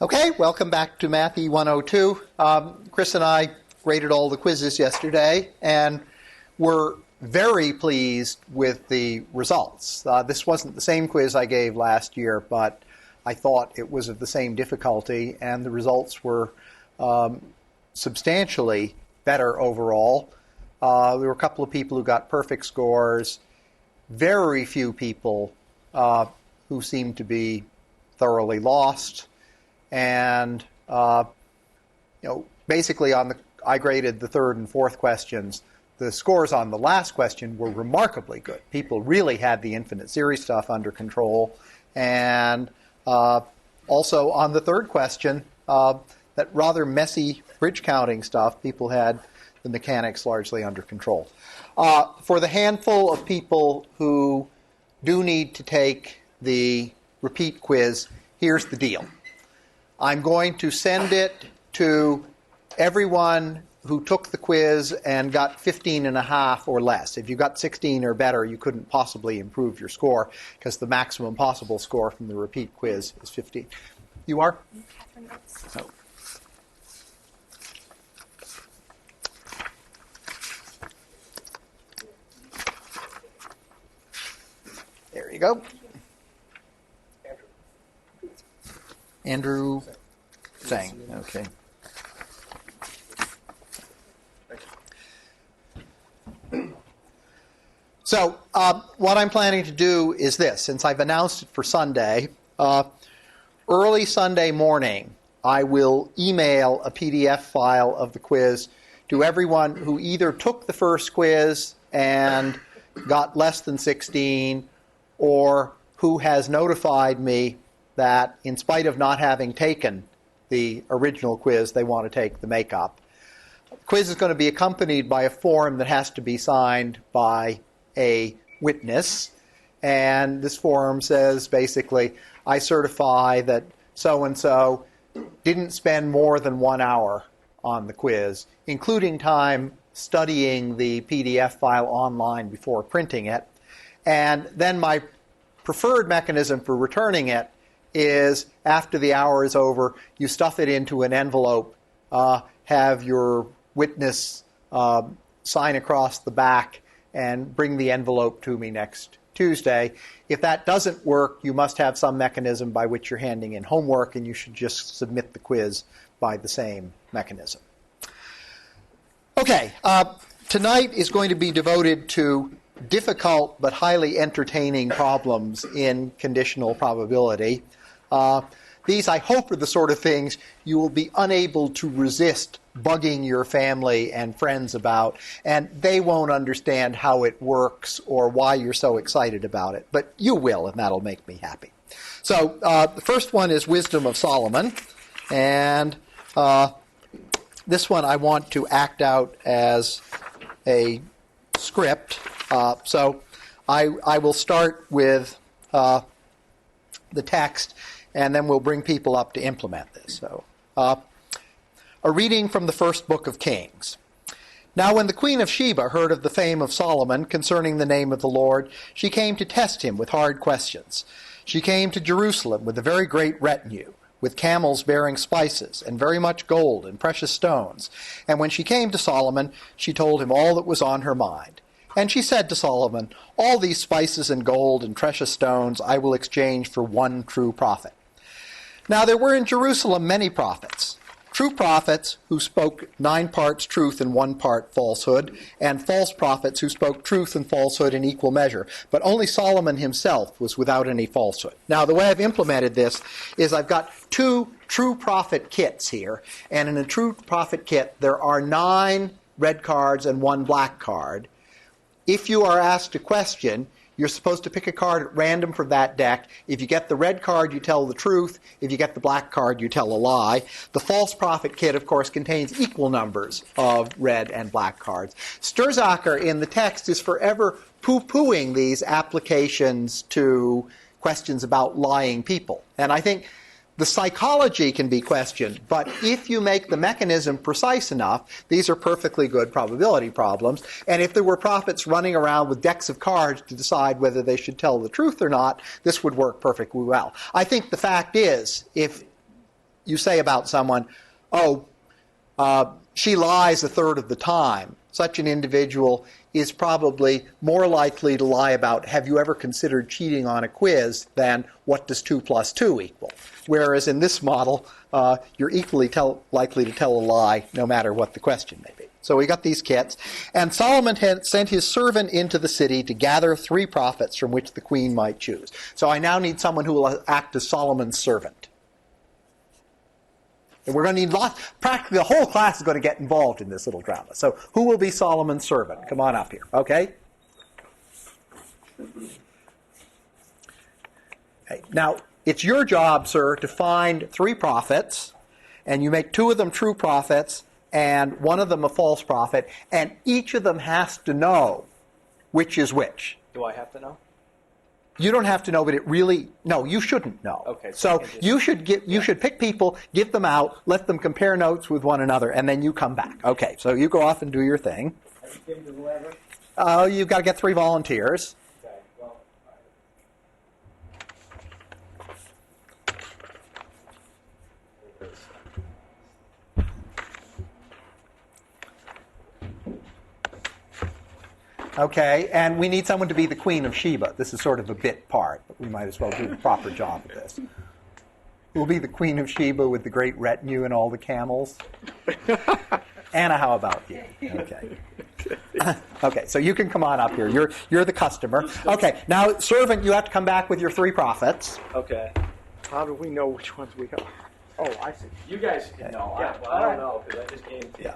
Okay, welcome back to Math E102. Chris and I graded all the quizzes yesterday, and we're very pleased with the results. This wasn't the same quiz I gave last year, but I thought it was of the same difficulty, and the results were substantially better overall. There were a couple of people who got perfect scores, very few people who seemed to be thoroughly lost. And basically I graded the third and fourth questions. The scores on the last question were remarkably good. People really had the infinite series stuff under control. And also on the third question, that rather messy bridge counting stuff, people had the mechanics largely under control. For the handful of people who do need to take the repeat quiz, here's the deal. I'm going to send it to everyone who took the quiz and got 15.5 or less. If you got 16 or better, you couldn't possibly improve your score because the maximum possible score from the repeat quiz is 15. You are? Oh. There you go. Andrew Sang. Okay. So what I'm planning to do is this. Since I've announced it for Sunday, early Sunday morning, I will email a PDF file of the quiz to everyone who either took the first quiz and got less than 16, or who has notified me that in spite of not having taken the original quiz, they want to take the makeup. The quiz is going to be accompanied by a form that has to be signed by a witness. And this form says basically, I certify that so-and-so didn't spend more than 1 hour on the quiz, including time studying the PDF file online before printing it. And then my preferred mechanism for returning it is after the hour is over, you stuff it into an envelope, have your witness sign across the back, and bring the envelope to me next Tuesday. If that doesn't work, you must have some mechanism by which you're handing in homework, and you should just submit the quiz by the same mechanism. Okay, tonight is going to be devoted to difficult but highly entertaining problems in conditional probability. These, I hope, are the sort of things you will be unable to resist bugging your family and friends about, and they won't understand how it works or why you're so excited about it. But you will, and that'll make me happy. So the first one is Wisdom of Solomon, and this one I want to act out as a script. So I will start with the text, and then we'll bring people up to implement this. So, a reading from the first book of Kings. Now when the queen of Sheba heard of the fame of Solomon concerning the name of the Lord, she came to test him with hard questions. She came to Jerusalem with a very great retinue, with camels bearing spices, and very much gold and precious stones. And when she came to Solomon, she told him all that was on her mind. And she said to Solomon, all these spices and gold and precious stones I will exchange for one true prophet. Now there were in Jerusalem many prophets, true prophets who spoke 9 parts truth and 1 part falsehood, and false prophets who spoke truth and falsehood in equal measure. But only Solomon himself was without any falsehood. Now the way I've implemented this is I've got 2 true prophet kits here, and in a true prophet kit there are 9 red cards and 1 black card. If you are asked a question, you're supposed to pick a card at random from that deck. If you get the red card, you tell the truth. If you get the black card, you tell a lie. The false prophet kit, of course, contains equal numbers of red and black cards. Sturzacher in the text is forever poo-pooing these applications to questions about lying people. And I think the psychology can be questioned, but if you make the mechanism precise enough, these are perfectly good probability problems. And if there were prophets running around with decks of cards to decide whether they should tell the truth or not, this would work perfectly well. I think the fact is, if you say about someone, oh, she lies a third of the time, such an individual is probably more likely to lie about, have you ever considered cheating on a quiz, than what does 2 plus 2 equal? Whereas in this model, you're equally likely to tell a lie no matter what the question may be. So we got these kits. And Solomon had sent his servant into the city to gather 3 prophets from which the queen might choose. So I now need someone who will act as Solomon's servant. And we're going to need lots, practically the whole class is going to get involved in this little drama. So who will be Solomon's servant? Come on up here, okay? Okay. Now, it's your job, sir, to find 3 prophets, and you make 2 of them true prophets, and 1 of them a false prophet, and each of them has to know which is which. Do I have to know? You don't have to know, but it really, no, you shouldn't know. Okay. So you should pick people, give them out, let them compare notes with one another, and then you come back. Okay, so you go off and do your thing. You've got to get 3 volunteers. Okay. Well, Okay, and we need someone to be the Queen of Sheba. This is sort of a bit part, but we might as well do the proper job of this. Who will be the Queen of Sheba with the great retinue and all the camels? Anna, how about you? Okay. Okay, so you can come on up here. You're the customer. Okay, now, servant, you have to come back with your 3 prophets. okay. How do we know which ones we got? Oh, I see. You guys can know. Yeah. I don't know because I just came. Yeah.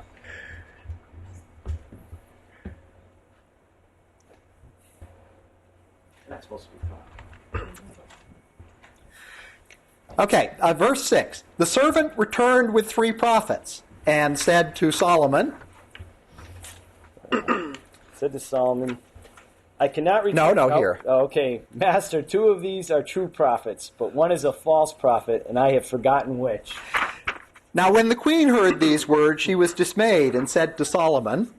That's supposed to be fun. Okay, verse 6. The servant returned with 3 prophets and said to Solomon, Said to Solomon, I cannot return. No, here. Okay, Master, 2 of these are true prophets, but 1 is a false prophet, and I have forgotten which. Now when the queen heard these words, she was dismayed and said to Solomon,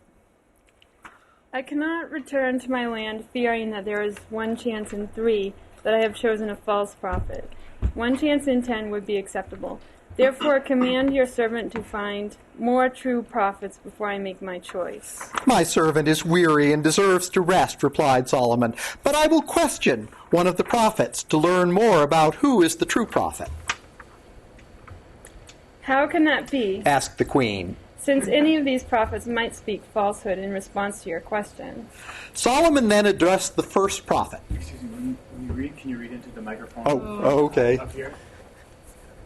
I cannot return to my land, fearing that there is 1 chance in 3 that I have chosen a false prophet. 1 chance in 10 would be acceptable. Therefore, command your servant to find more true prophets before I make my choice. My servant is weary and deserves to rest, replied Solomon, but I will question one of the prophets to learn more about who is the true prophet. How can that be, Asked the queen. since any of these prophets might speak falsehood in response to your question? Solomon then addressed the first prophet. Excuse me, when you read, can you read into the microphone? Oh, okay. Up here?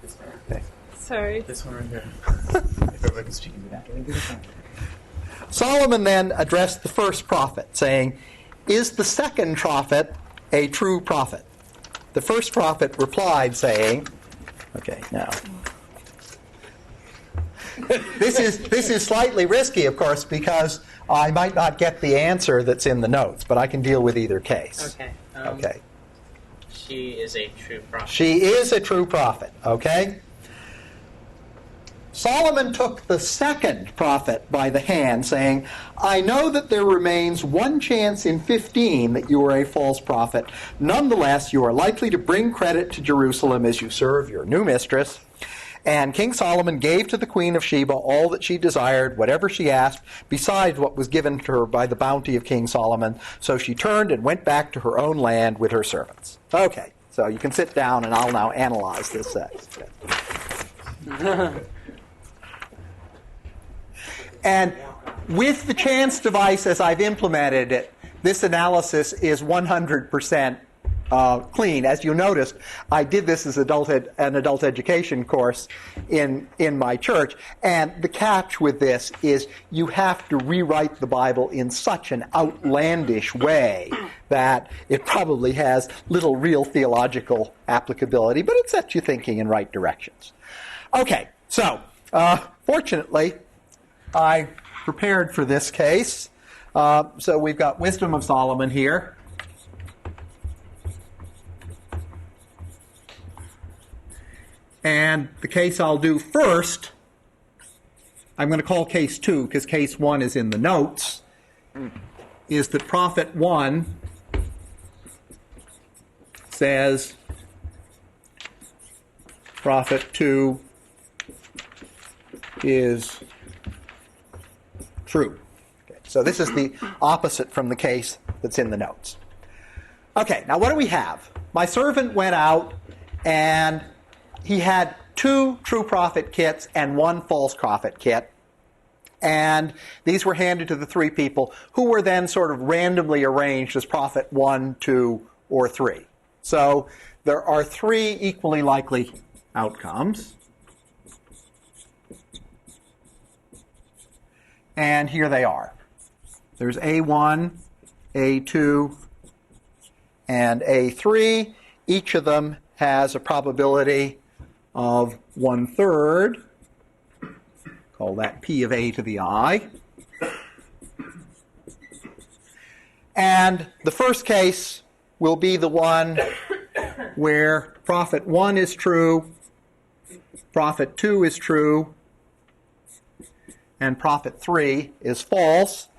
This one. Okay. Sorry. This one right here. If everybody can speak into that. Solomon then addressed the first prophet, saying, Is the second prophet a true prophet? The first prophet replied, saying, okay, now. This is slightly risky, of course, because I might not get the answer that's in the notes, but I can deal with either case. Okay. Okay. She is a true prophet. She is a true prophet, okay? Solomon took the second prophet by the hand, saying, I know that there remains 1 chance in 15 that you are a false prophet. Nonetheless, you are likely to bring credit to Jerusalem as you serve your new mistress. And King Solomon gave to the Queen of Sheba all that she desired, whatever she asked, besides what was given to her by the bounty of King Solomon. So she turned and went back to her own land with her servants. Okay, so you can sit down and I'll now analyze this. And with the chance device as I've implemented it, this analysis is 100% clean. As you noticed, I did this as an adult education course in my church, and the catch with this is you have to rewrite the Bible in such an outlandish way that it probably has little real theological applicability, but it sets you thinking in right directions. Okay, so fortunately, I prepared for this case. So we've got Wisdom of Solomon here. And the case I'll do first, I'm going to call case 2 because case 1 is in the notes, is that prophet 1 says prophet 2 is true. Okay, so this is the opposite from the case that's in the notes. Okay, now what do we have? My servant went out and he had 2 true prophet kits and 1 false prophet kit. And these were handed to the 3 people who were then sort of randomly arranged as prophet 1, 2, or 3. So there are 3 equally likely outcomes. And here they are. There's A1, A2, and A3. Each of them has a probability of 1/3. Call that P of A to the I. And the first case will be the one where prophet 1 is true, prophet 2 is true, and prophet 3 is false.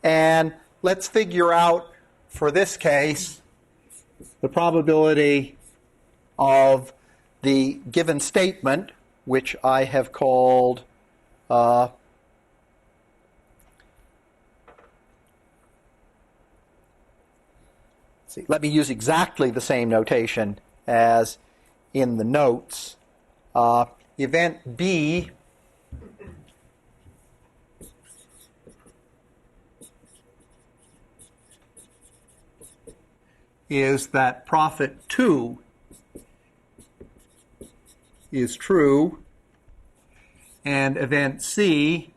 And let's figure out, for this case, the probability of the given statement, which I have called let me use exactly the same notation as in the notes. Event B is that prophet 2 is true, and event C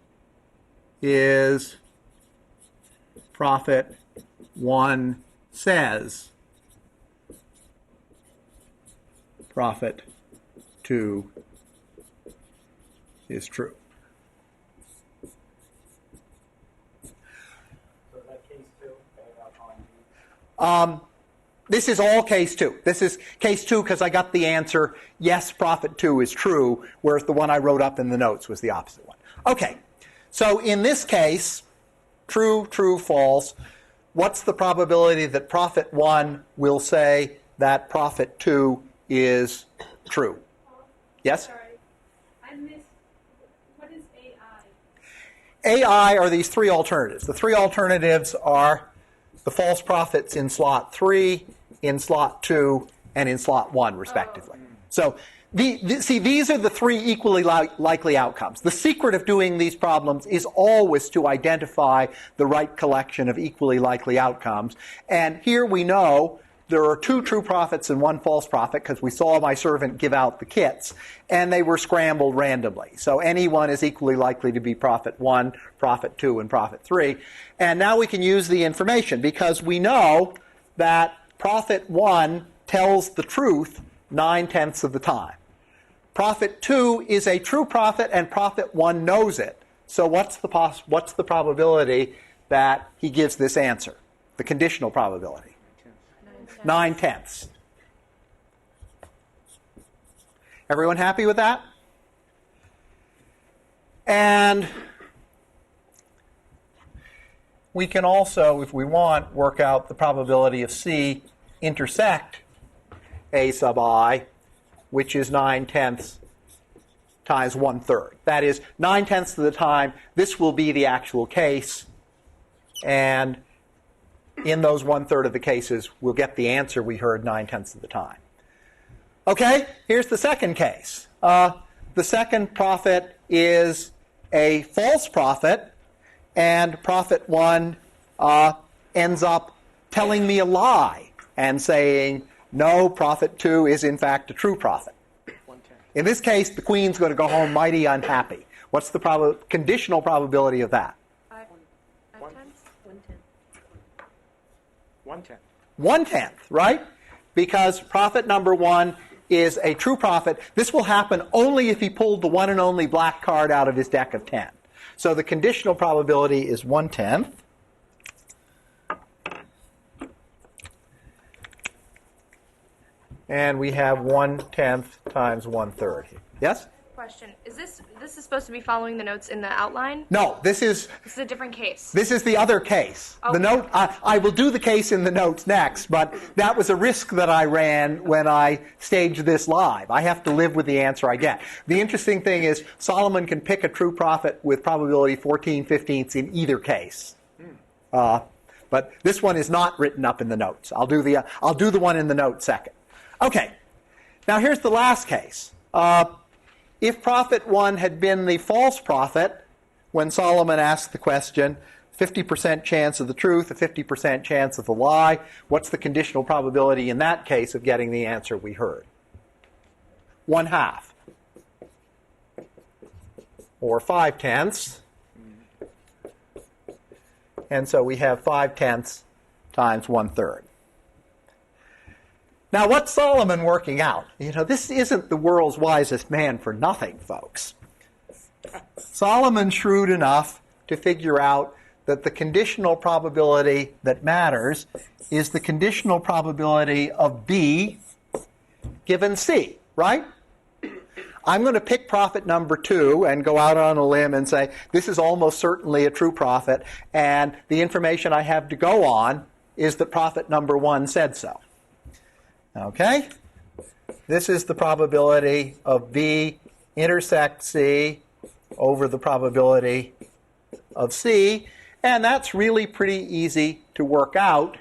is prophet 1 says prophet 2 is true. So is that case 2? This is all case 2. This is case 2 because I got the answer, yes, prophet 2 is true, whereas the one I wrote up in the notes was the opposite one. Okay, so in this case, true, true, false, what's the probability that prophet 1 will say that prophet 2 is true? Yes? Sorry, I missed. What is AI? AI are these 3 alternatives. The 3 alternatives are the false prophets in slot 3, in slot 2, and in slot 1, respectively. So see, these are the 3 equally likely outcomes. The secret of doing these problems is always to identify the right collection of equally likely outcomes. And here we know there are 2 true prophets and 1 false prophet because we saw my servant give out the kits, and they were scrambled randomly. So any one is equally likely to be prophet 1, prophet 2, and prophet 3. And now we can use the information because we know that prophet 1 tells the truth 9/10 of the time. Prophet 2 is a true prophet, and prophet 1 knows it. So what's the probability that he gives this answer? The conditional probability. 9/10. Everyone happy with that? And we can also, if we want, work out the probability of C intersect A sub I, which is 9/10 times 1/3. That is, 9/10 of the time, this will be the actual case, and in those 1/3 of the cases, we'll get the answer we heard 9/10 of the time. Okay, here's the second case. The second prophet is a false prophet, and prophet 1 ends up telling me a lie and saying, no, prophet 2 is in fact a true prophet. In this case, the queen's going to go home mighty unhappy. What's the conditional probability of that? 1/10, right? Because prophet number 1 is a true prophet. This will happen only if he pulled the one and only black card out of his deck of 10. So the conditional probability is 1/10. And we have 1/10 times 1/3. Yes? question. Is this is supposed to be following the notes in the outline? No, this is a different case. This is the other case. Okay. The note, I will do the case in the notes next, but that was a risk that I ran when I staged this live. I have to live with the answer I get. The interesting thing is Solomon can pick a true prophet with probability 14/15 in either case. But this one is not written up in the notes. I'll do the one in the notes second. Okay. Now here's the last case. If prophet 1 had been the false prophet when Solomon asked the question, 50% chance of the truth, a 50% chance of the lie, what's the conditional probability in that case of getting the answer we heard? 1/2. Or 5/10. And so we have 5/10 times 1/3. Now, what's Solomon working out? This isn't the world's wisest man for nothing, folks. Solomon's shrewd enough to figure out that the conditional probability that matters is the conditional probability of B given C, right? I'm going to pick prophet number 2 and go out on a limb and say, this is almost certainly a true prophet, and the information I have to go on is that prophet number 1 said so. Okay? This is the probability of B intersect C over the probability of C, and that's really pretty easy to work out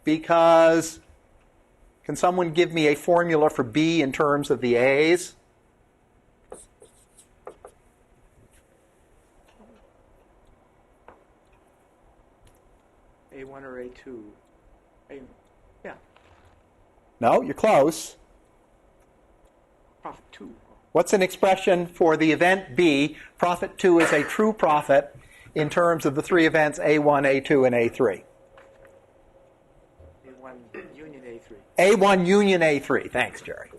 because, can someone give me a formula for B in terms of the A's? A1 or A2? Yeah. No, you're close. Prophet 2. What's an expression for the event B? Prophet 2 is a true prophet in terms of the three events A1, A2, and A3. A1 union A3. A1 union A3. Thanks, Jerry.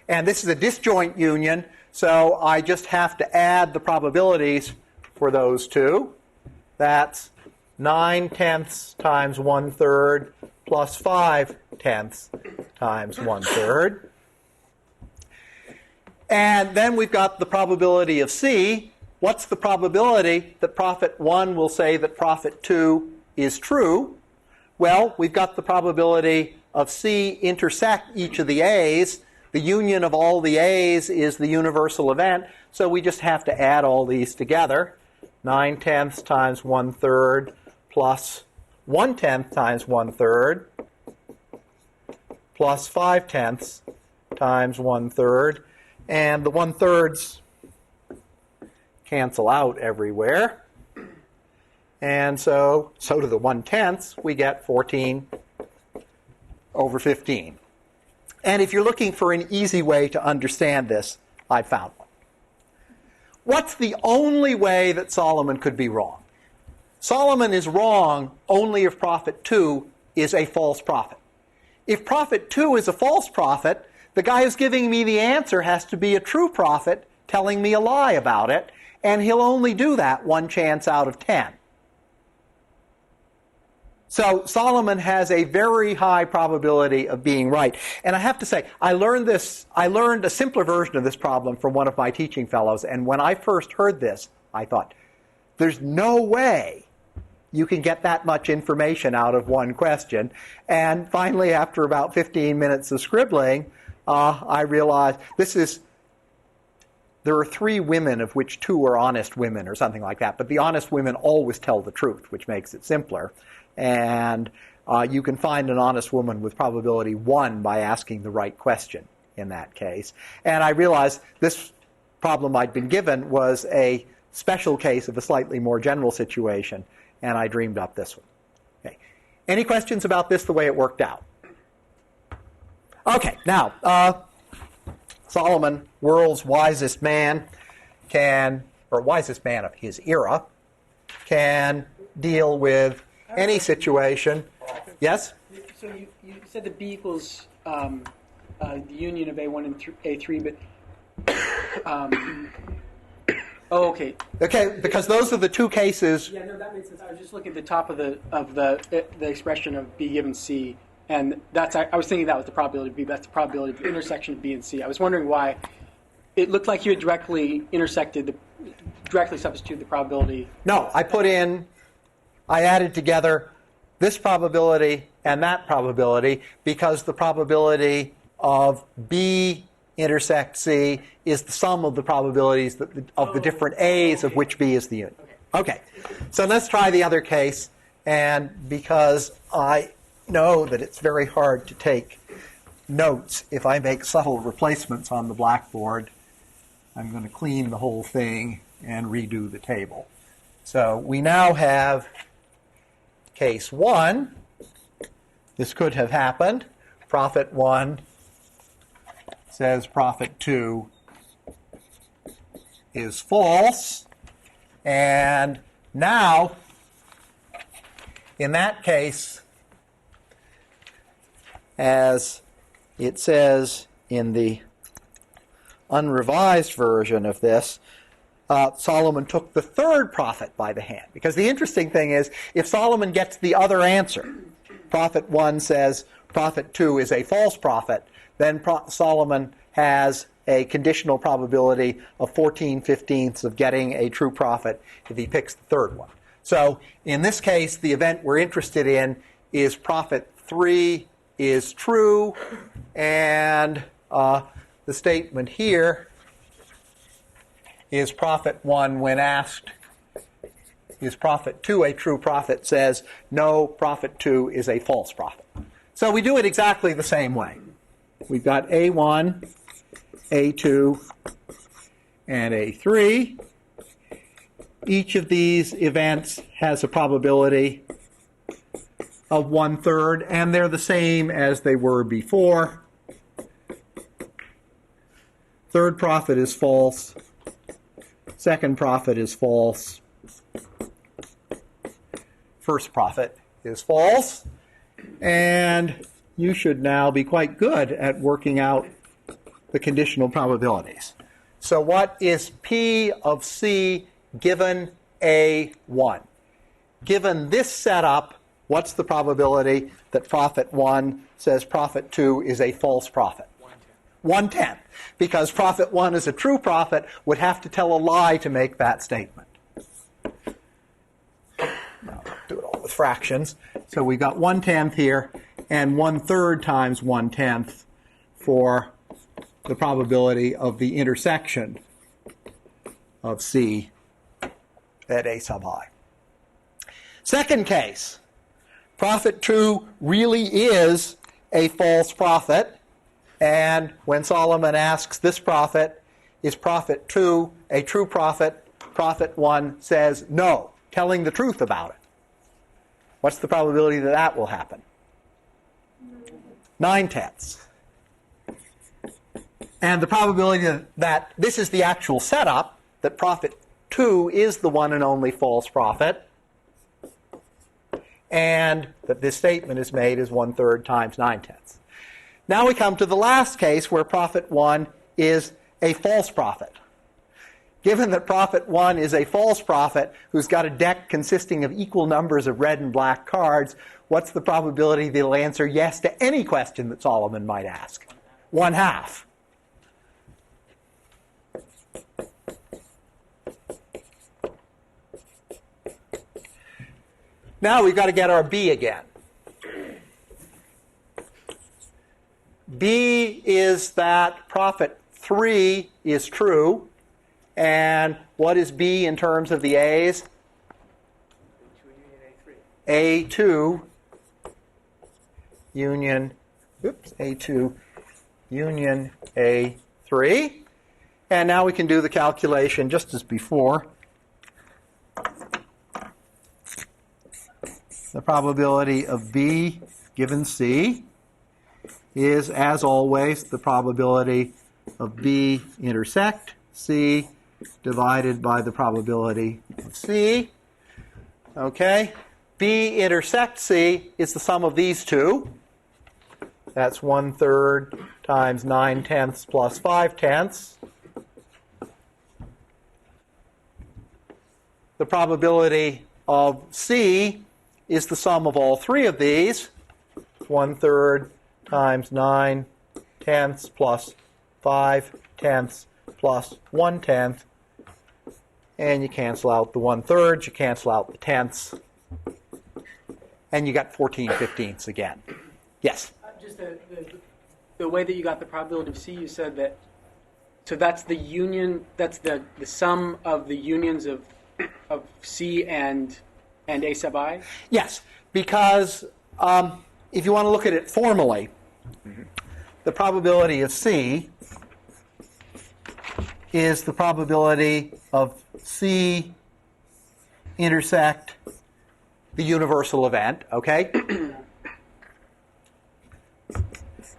And this is a disjoint union, so I just have to add the probabilities for those two. That's 9/10 times 1/3 plus 5/10 times 1/3. And then we've got the probability of C. What's the probability that prophet 1 will say that prophet 2 is true? Well, we've got the probability of C intersect each of the A's. The union of all the A's is the universal event, so we just have to add all these together. 9/10 times 1/3 plus 1/10 times 1/3 plus 5/10 times 1/3. And the 1/3s cancel out everywhere. And so to the 1/10, we get 14 over 15. And if you're looking for an easy way to understand this, I found one. What's the only way that Solomon could be wrong? Solomon is wrong only if prophet 2 is a false prophet. If prophet 2 is a false prophet, the guy who's giving me the answer has to be a true prophet telling me a lie about it, and he'll only do that 1 chance out of 10. So Solomon has a very high probability of being right. And I have to say, I learned a simpler version of this problem from one of my teaching fellows, and when I first heard this, I thought, there's no way you can get that much information out of one question. And finally, after about 15 minutes of scribbling, I realized there are 3 women of which 2 are honest women or something like that, but the honest women always tell the truth, which makes it simpler. And you can find an honest woman with probability 1 by asking the right question in that case. And I realized this problem I'd been given was a special case of a slightly more general situation, and I dreamed up this one. Okay. Any questions about this, the way it worked out? Okay, now, Solomon, world's wisest man, or wisest man of his era, can deal with any situation. Yes? So you said that B equals the union of A1 and A3, but okay. Okay, because those are the 2 cases. Yeah, no, that makes sense. I was just looking at the top of the expression of B given C, And I was thinking that was the probability of B. That's the probability of the intersection of B and C. I was wondering why it looked like you had directly substituted the probability. No, I added together this probability and that probability because the probability of B intersect C is the sum of the probabilities of the different A's of which B is the union. Okay, so let's try the other case. And because I know that it's very hard to take notes if I make subtle replacements on the blackboard, I'm going to clean the whole thing and redo the table. So we now have case 1. This could have happened. Prophet 1 says prophet 2 is false. And now, in that case, as it says in the unrevised version of this, Solomon took the third prophet by the hand. Because the interesting thing is, if Solomon gets the other answer, prophet 1 says prophet 2 is a false prophet, then Solomon has a conditional probability of 14/15 of getting a true prophet if he picks the third one. So in this case, the event we're interested in is prophet 3 is true, and the statement here is prophet 1 when asked, is prophet 2 a true prophet, says, no, prophet 2 is a false prophet. So we do it exactly the same way. We've got A1, A2, and A3. Each of these events has a probability of 1/3, and they're the same as they were before. Third prophet is false. Second prophet is false. First prophet is false. And you should now be quite good at working out the conditional probabilities. So what is P of C given A1? Given this setup, what's the probability that prophet 1 says prophet 2 is a false prophet? 1/10. Because prophet 1 is a true prophet, would have to tell a lie to make that statement. Now, do it all with fractions. So we've got 1/10 here, and 1/3 times 1/10 for the probability of the intersection of C at A sub I. Second case, prophet 2 really is a false prophet, and when Solomon asks this prophet, is prophet 2 a true prophet, prophet 1 says no, telling the truth about it. What's the probability that that will happen? 9/10. And the probability that this is the actual setup, that prophet 2 is the one and only false prophet, and that this statement is made is 1/3 times 9/10. Now we come to the last case where prophet 1 is a false prophet. Given that prophet 1 is a false prophet who's got a deck consisting of equal numbers of red and black cards, what's the probability they'll answer yes to any question that Solomon might ask? 1/2. Now we've got to get our B again. B is that prophet 3 is true. And what is B in terms of the A's? A2 union A3. And now we can do the calculation just as before. The probability of B given C is, as always, the probability of B intersect C divided by the probability of C. Okay? B intersect C is the sum of these two. That's 1/3 times 9/10 plus 5/10. The probability of C is the sum of all three of these. 1/3 times 9/10 plus 5/10 plus 1/10. And you cancel out the 1/3, you cancel out the tenths, and you got 14/15 again. Yes? Just the way that you got the probability of C, you said that, so that's the union, that's the sum of the unions of C and A sub I? Yes, because if you want to look at it formally, the probability of C is the probability of C intersect the universal event, okay?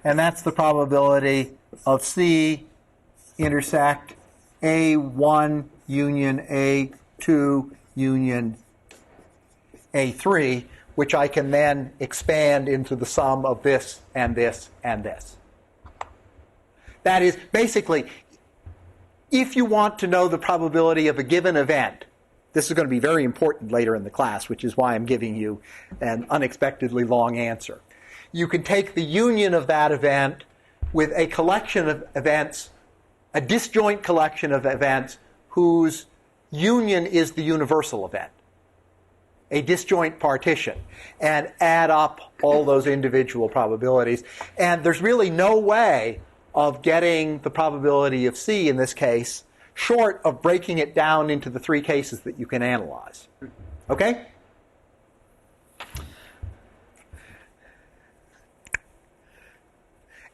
And that's the probability of C intersect A1 union A2 union A3, which I can then expand into the sum of this and this and this. That is, basically, if you want to know the probability of a given event, this is going to be very important later in the class, which is why I'm giving you an unexpectedly long answer. You can take the union of that event with a collection of events, a disjoint collection of events whose union is the universal event, a disjoint partition, and add up all those individual probabilities. And there's really no way of getting the probability of C in this case short of breaking it down into the three cases that you can analyze. Okay?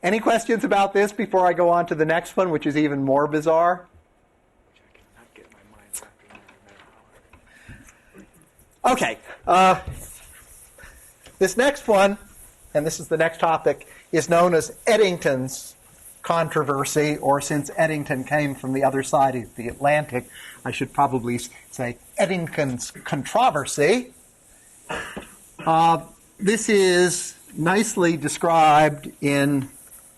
Any questions about this before I go on to the next one, which is even more bizarre? Okay. This next one, and this is the next topic, is known as Eddington's controversy, or since Eddington came from the other side of the Atlantic, I should probably say Eddington's controversy. This is nicely described in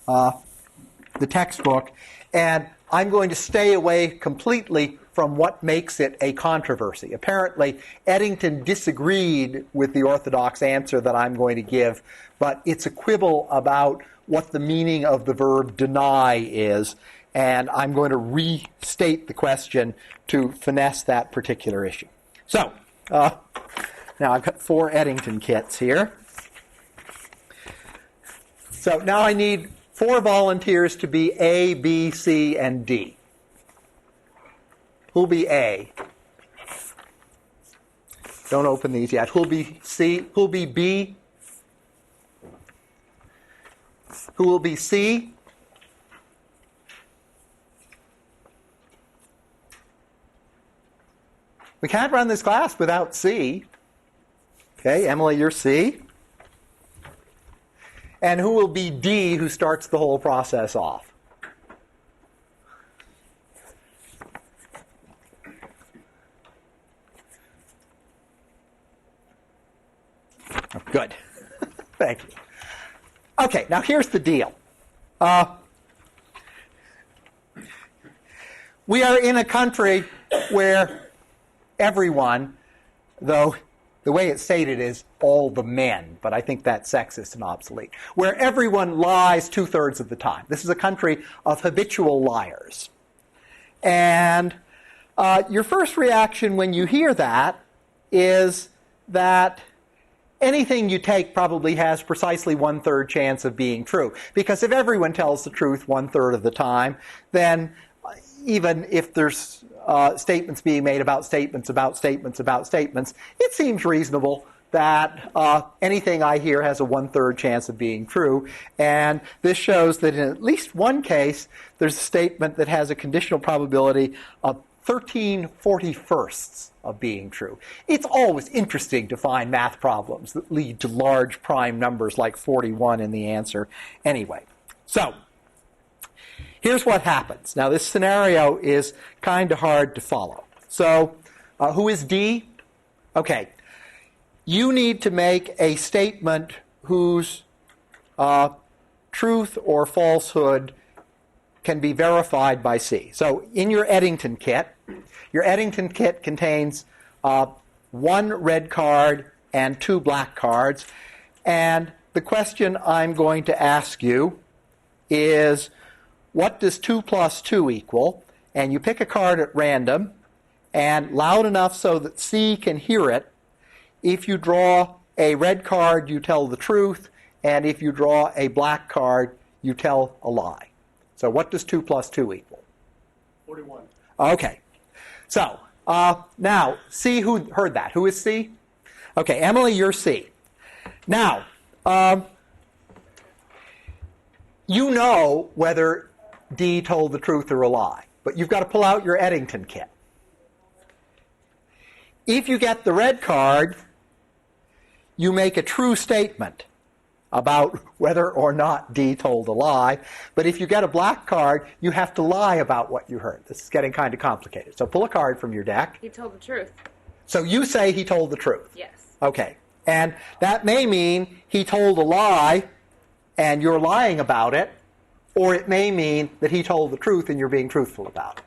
the textbook, and I'm going to stay away completely from what makes it a controversy. Apparently, Eddington disagreed with the orthodox answer that I'm going to give, but it's a quibble about what the meaning of the verb deny is, and I'm going to restate the question to finesse that particular issue. So, now I've got 4 Eddington kits here. So now I need 4 volunteers to be A, B, C, and D. Who'll be A? Don't open these yet. Who'll be C? Who'll be B? Who will be C? We can't run this class without C. Okay, Emily, you're C. And who will be D, who starts the whole process off? Oh, good. Thank you. Okay, now here's the deal. We are in a country where everyone, though the way it's stated is all the men, but I think that's sexist and obsolete, where everyone lies 2/3 of the time. This is a country of habitual liars. And your first reaction when you hear that is that anything you take probably has precisely 1/3 chance of being true. Because if everyone tells the truth 1/3 of the time, then even if there's statements being made about statements, about statements, about statements, it seems reasonable that anything I hear has a 1/3 chance of being true. And this shows that in at least one case, there's a statement that has a conditional probability of 13/41 of being true. It's always interesting to find math problems that lead to large prime numbers like 41 in the answer. Anyway, so here's what happens. Now, this scenario is kind of hard to follow. So, who is D? Okay. You need to make a statement whose truth or falsehood can be verified by C. So, in your Eddington kit contains 1 red card and 2 black cards. And the question I'm going to ask you is, what does 2 plus 2 equal? And you pick a card at random, and loud enough so that C can hear it. If you draw a red card, you tell the truth, and if you draw a black card, you tell a lie. So what does 2 plus 2 equal? 41. Okay. So now, C, who heard that? Who is C? Okay, Emily, you're C. Now, you know whether D told the truth or a lie, but you've got to pull out your Eddington kit. If you get the red card, you make a true statement about whether or not D told a lie. But if you get a black card, you have to lie about what you heard. This is getting kind of complicated. So pull a card from your deck. He told the truth. So you say he told the truth. Yes. Okay. And that may mean he told a lie and you're lying about it, or it may mean that he told the truth and you're being truthful about it.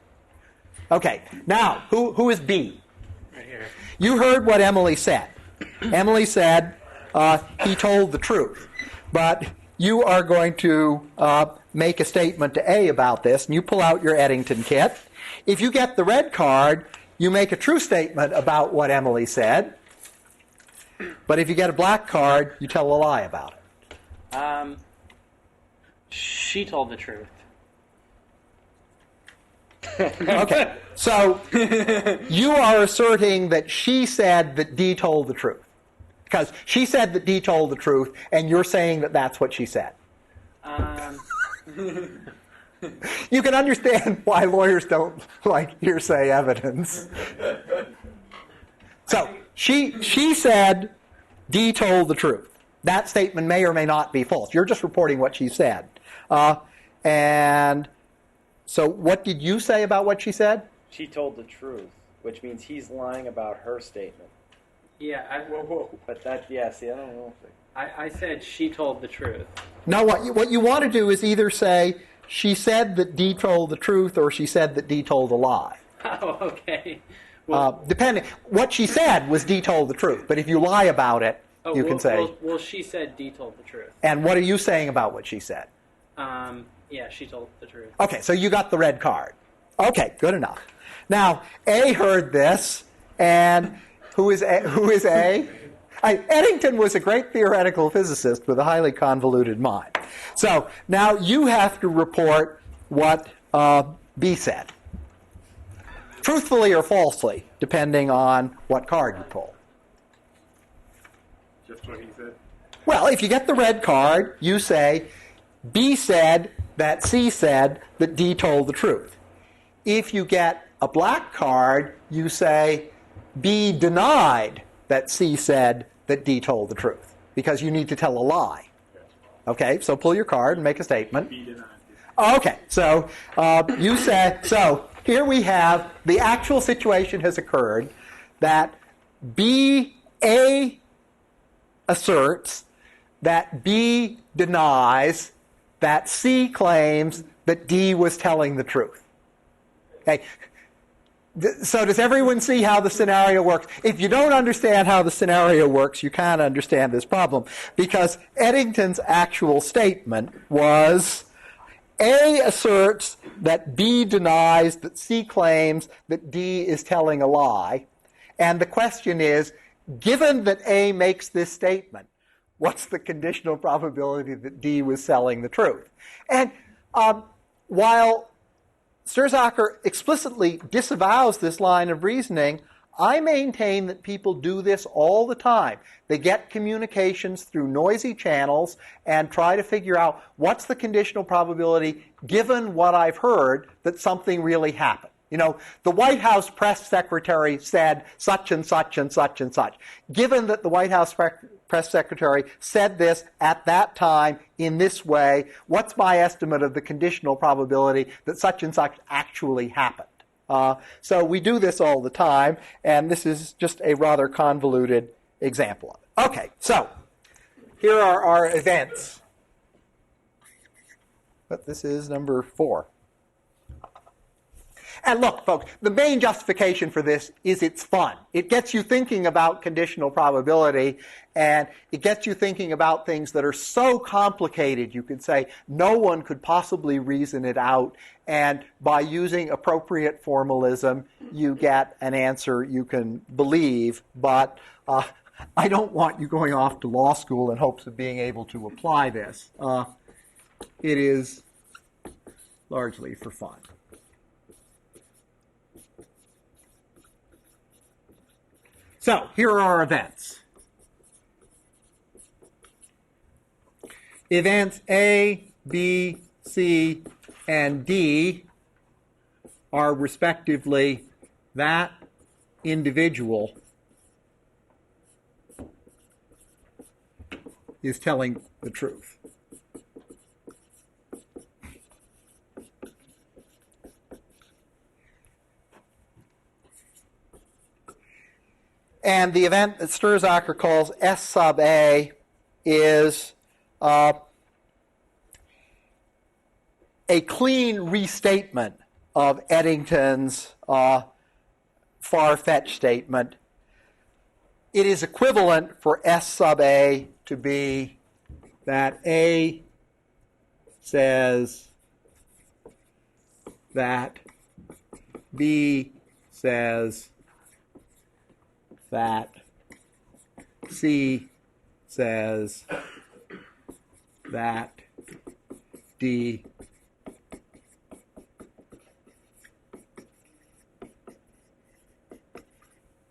Okay. Now, who is B? Right here. You heard what Emily said. Emily said he told the truth. But you are going to make a statement to A about this, and you pull out your Eddington kit. If you get the red card, you make a true statement about what Emily said. But if you get a black card, you tell a lie about it. She told the truth. Okay, so you are asserting that she said that D told the truth. Because she said that D told the truth, and you're saying that that's what she said. You can understand why lawyers don't like hearsay evidence. So she said D told the truth. That statement may or may not be false. You're just reporting what she said. And so what did you say about what she said? She told the truth, which means he's lying about her statement. Yeah, But that, yeah, see, I don't know. I said she told the truth. No, what you want to do is either say she said that D told the truth or she said that D told a lie. Oh, okay. Depending, what she said was D told the truth, but if you lie about it, you can say. Well, she said D told the truth. And what are you saying about what she said? Yeah, she told the truth. Okay, so you got the red card. Okay, good enough. Now, A heard this, and who is A? Eddington was a great theoretical physicist with a highly convoluted mind. So now you have to report what B said. Truthfully or falsely, depending on what card you pull. Just what he said. Well, if you get the red card, you say B said that C said that D told the truth. If you get a black card, you say B denied that C said that D told the truth, because you need to tell a lie. Okay, so pull your card and make a statement. B denied. Okay, so you said, so here we have the actual situation has occurred that A asserts that B denies that C claims that D was telling the truth. Okay. So does everyone see how the scenario works? If you don't understand how the scenario works, you can't understand this problem. Because Eddington's actual statement was, A asserts that B denies that C claims that D is telling a lie. And the question is, given that A makes this statement, what's the conditional probability that D was telling the truth? And while Sturzacher explicitly disavows this line of reasoning, I maintain that people do this all the time. They get communications through noisy channels and try to figure out what's the conditional probability, given what I've heard, that something really happened. You know, the White House press secretary said such and such and such and such. Given that the White House press secretary said this at that time in this way, what's my estimate of the conditional probability that such and such actually happened? So we do this all the time, and this is just a rather convoluted example of it. Okay, so here are our events. But this is number 4. And look, folks, the main justification for this is it's fun. It gets you thinking about conditional probability, and it gets you thinking about things that are so complicated, you could say no one could possibly reason it out, and by using appropriate formalism, you get an answer you can believe, but I don't want you going off to law school in hopes of being able to apply this. It is largely for fun. So here are our events. Events A, B, C, and D are respectively that individual is telling the truth. And the event that Sturzacher calls S sub A is a clean restatement of Eddington's far-fetched statement. It is equivalent for S sub A to be that A says that B says that C says that D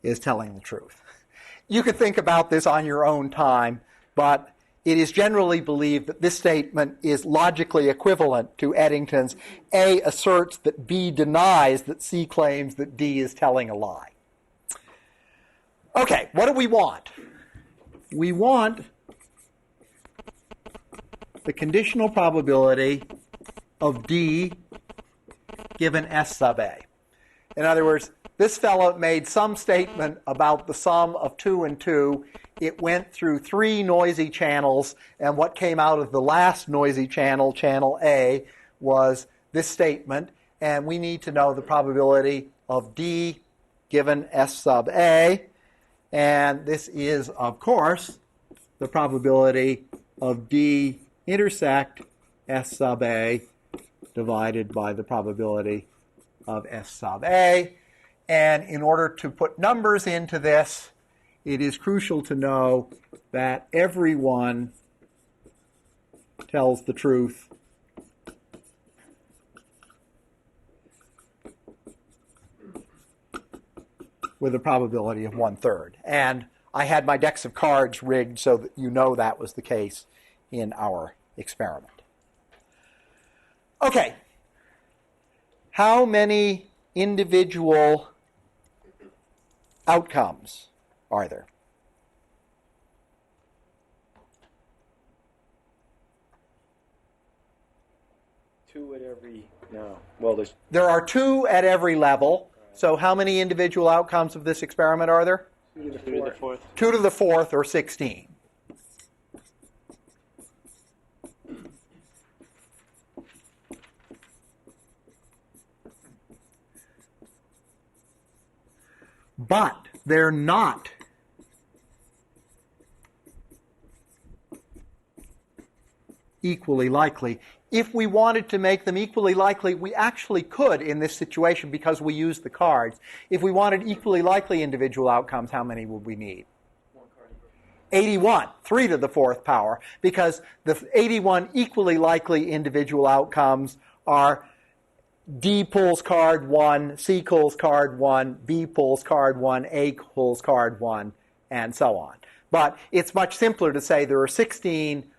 is telling the truth. You could think about this on your own time, but it is generally believed that this statement is logically equivalent to Eddington's A asserts that B denies that C claims that D is telling a lie. Okay, what do we want? We want the conditional probability of D given S sub A. In other words, this fellow made some statement about the sum of 2 and 2. It went through 3 noisy channels, and what came out of the last noisy channel, channel A, was this statement, and we need to know the probability of D given S sub A. And this is, of course, the probability of D intersect S sub A divided by the probability of S sub A. And in order to put numbers into this, it is crucial to know that everyone tells the truth with a probability of 1/3. And I had my decks of cards rigged so that you know that was the case in our experiment. Okay. How many individual outcomes are there? There are 2 at every level. So how many individual outcomes of this experiment are there? 2 to the 4th. 2 to the 4th, or 16. But they're not equally likely. If we wanted to make them equally likely, we actually could in this situation because we use the cards. If we wanted equally likely individual outcomes, how many would we need? 81, 3 to the 4th power, because the 81 equally likely individual outcomes are D pulls card 1, C pulls card 1, B pulls card 1, A pulls card 1, and so on. But it's much simpler to say there are 16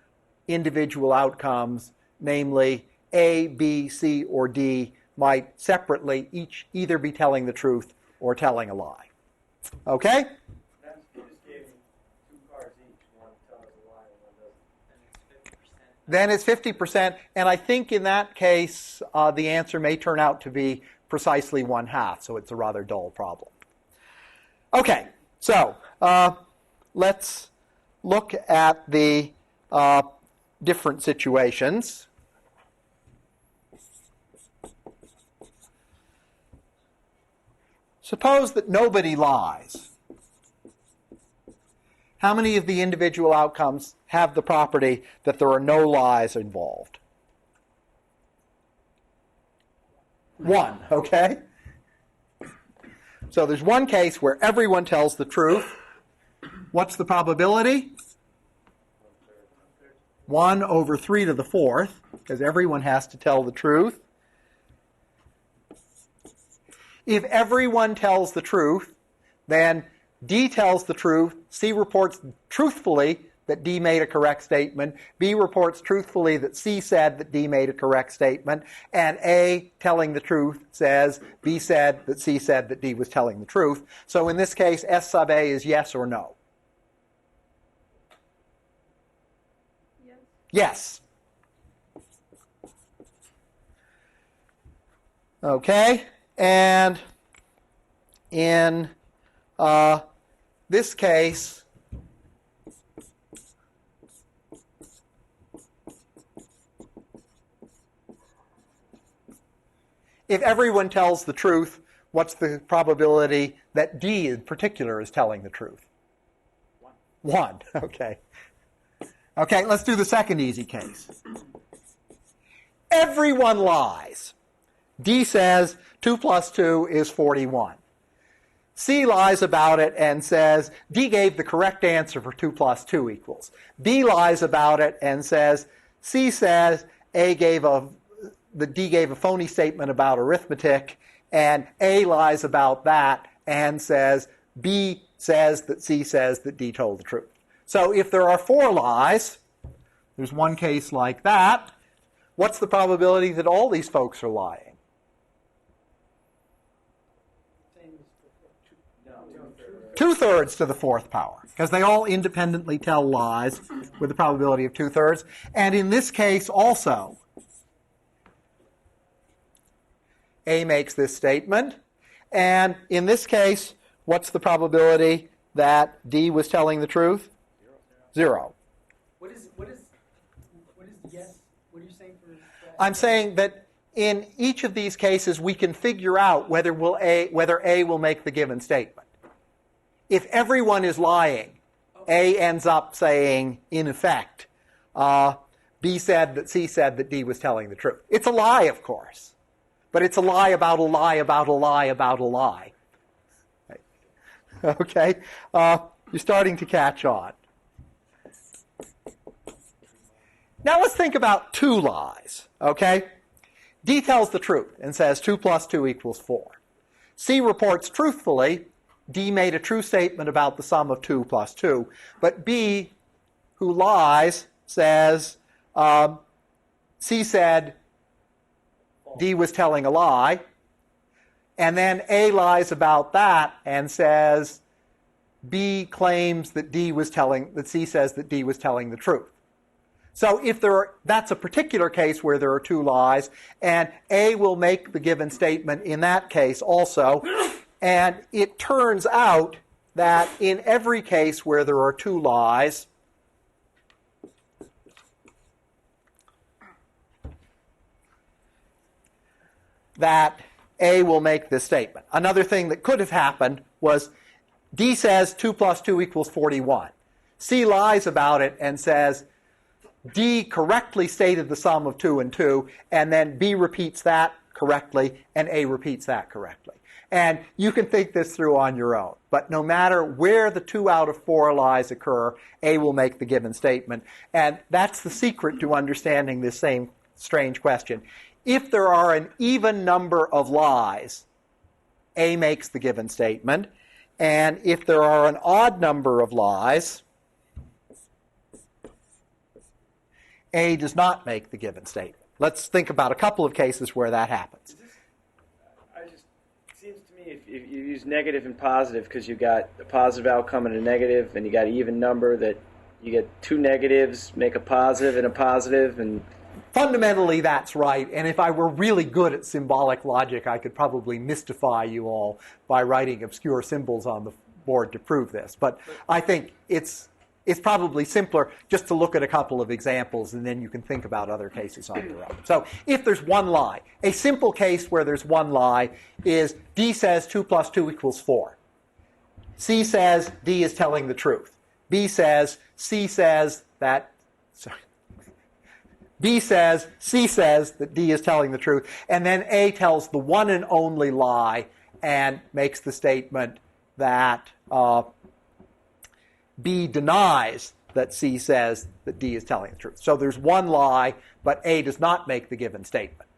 individual outcomes, namely A, B, C, or D might separately each either be telling the truth or telling a lie. Okay? You just gave me 2 cards each. One tells a lie and one doesn't. Then it's 50%, and I think in that case the answer may turn out to be precisely 1/2, so it's a rather dull problem. Okay, so let's look at the different situations. Suppose that nobody lies. How many of the individual outcomes have the property that there are no lies involved? One, okay? So there's one case where everyone tells the truth. What's the probability? 1 over 3 to the 4th, because everyone has to tell the truth. If everyone tells the truth, then D tells the truth, C reports truthfully that D made a correct statement, B reports truthfully that C said that D made a correct statement, and A, telling the truth, says B said that C said that D was telling the truth. So in this case, S sub A is yes or no? Yes. Okay, and in this case, if everyone tells the truth, what's the probability that D in particular is telling the truth? 1. Okay. Okay, let's do the second easy case. Everyone lies. D says 2 plus 2 is 41. C lies about it and says D gave the correct answer for 2 plus 2 equals. B lies about it and says C says D gave a phony statement about arithmetic, and A lies about that and says B says that C says that D told the truth. So if there are 4 lies, there's one case like that, what's the probability that all these folks are lying? 2/3 to the 4th power, because they all independently tell lies with a probability of 2/3. And in this case also, A makes this statement, and in this case, what's the probability that D was telling the truth? 0. What is yes? What are you saying for that? I'm saying that in each of these cases, we can figure out whether A will make the given statement. If everyone is lying, A ends up saying, in effect, B said that C said that D was telling the truth. It's a lie, of course, but it's a lie about a lie about a lie about a lie. Okay? You're starting to catch on. Now let's think about 2 lies, okay? D tells the truth and says 2 plus 2 equals 4. C reports truthfully D made a true statement about the sum of 2 plus 2, but B, who lies, says C said D was telling a lie, and then A lies about that and says B claims that C says that D was telling the truth. So that's a particular case where there are 2 lies, and A will make the given statement in that case also. And it turns out that in every case where there are 2 lies, that A will make this statement. Another thing that could have happened was D says 2 plus 2 equals 41. C lies about it and says D correctly stated the sum of 2 and 2, and then B repeats that correctly, and A repeats that correctly. And you can think this through on your own. But no matter where the 2 out of 4 lies occur, A will make the given statement. And that's the secret to understanding this same strange question. If there are an even number of lies, A makes the given statement. And if there are an odd number of lies, A does not make the given statement. Let's think about a couple of cases where that happens. Seems to me if you use negative and positive, because you got a positive outcome and a negative, and you got an even number, that you get 2 negatives, make a positive and a positive, and fundamentally that's right, and if I were really good at symbolic logic, I could probably mystify you all by writing obscure symbols on the board to prove this. But I think it's it's probably simpler just to look at a couple of examples, and then you can think about other cases on your own. So if there's one lie, a simple case where there's one lie is D says 2 plus 2 equals 4. C says D is telling the truth. B says C says that, sorry. B says C says that D is telling the truth. And then A tells the one and only lie and makes the statement that B denies that C says that D is telling the truth. So there's one lie, but A does not make the given statement.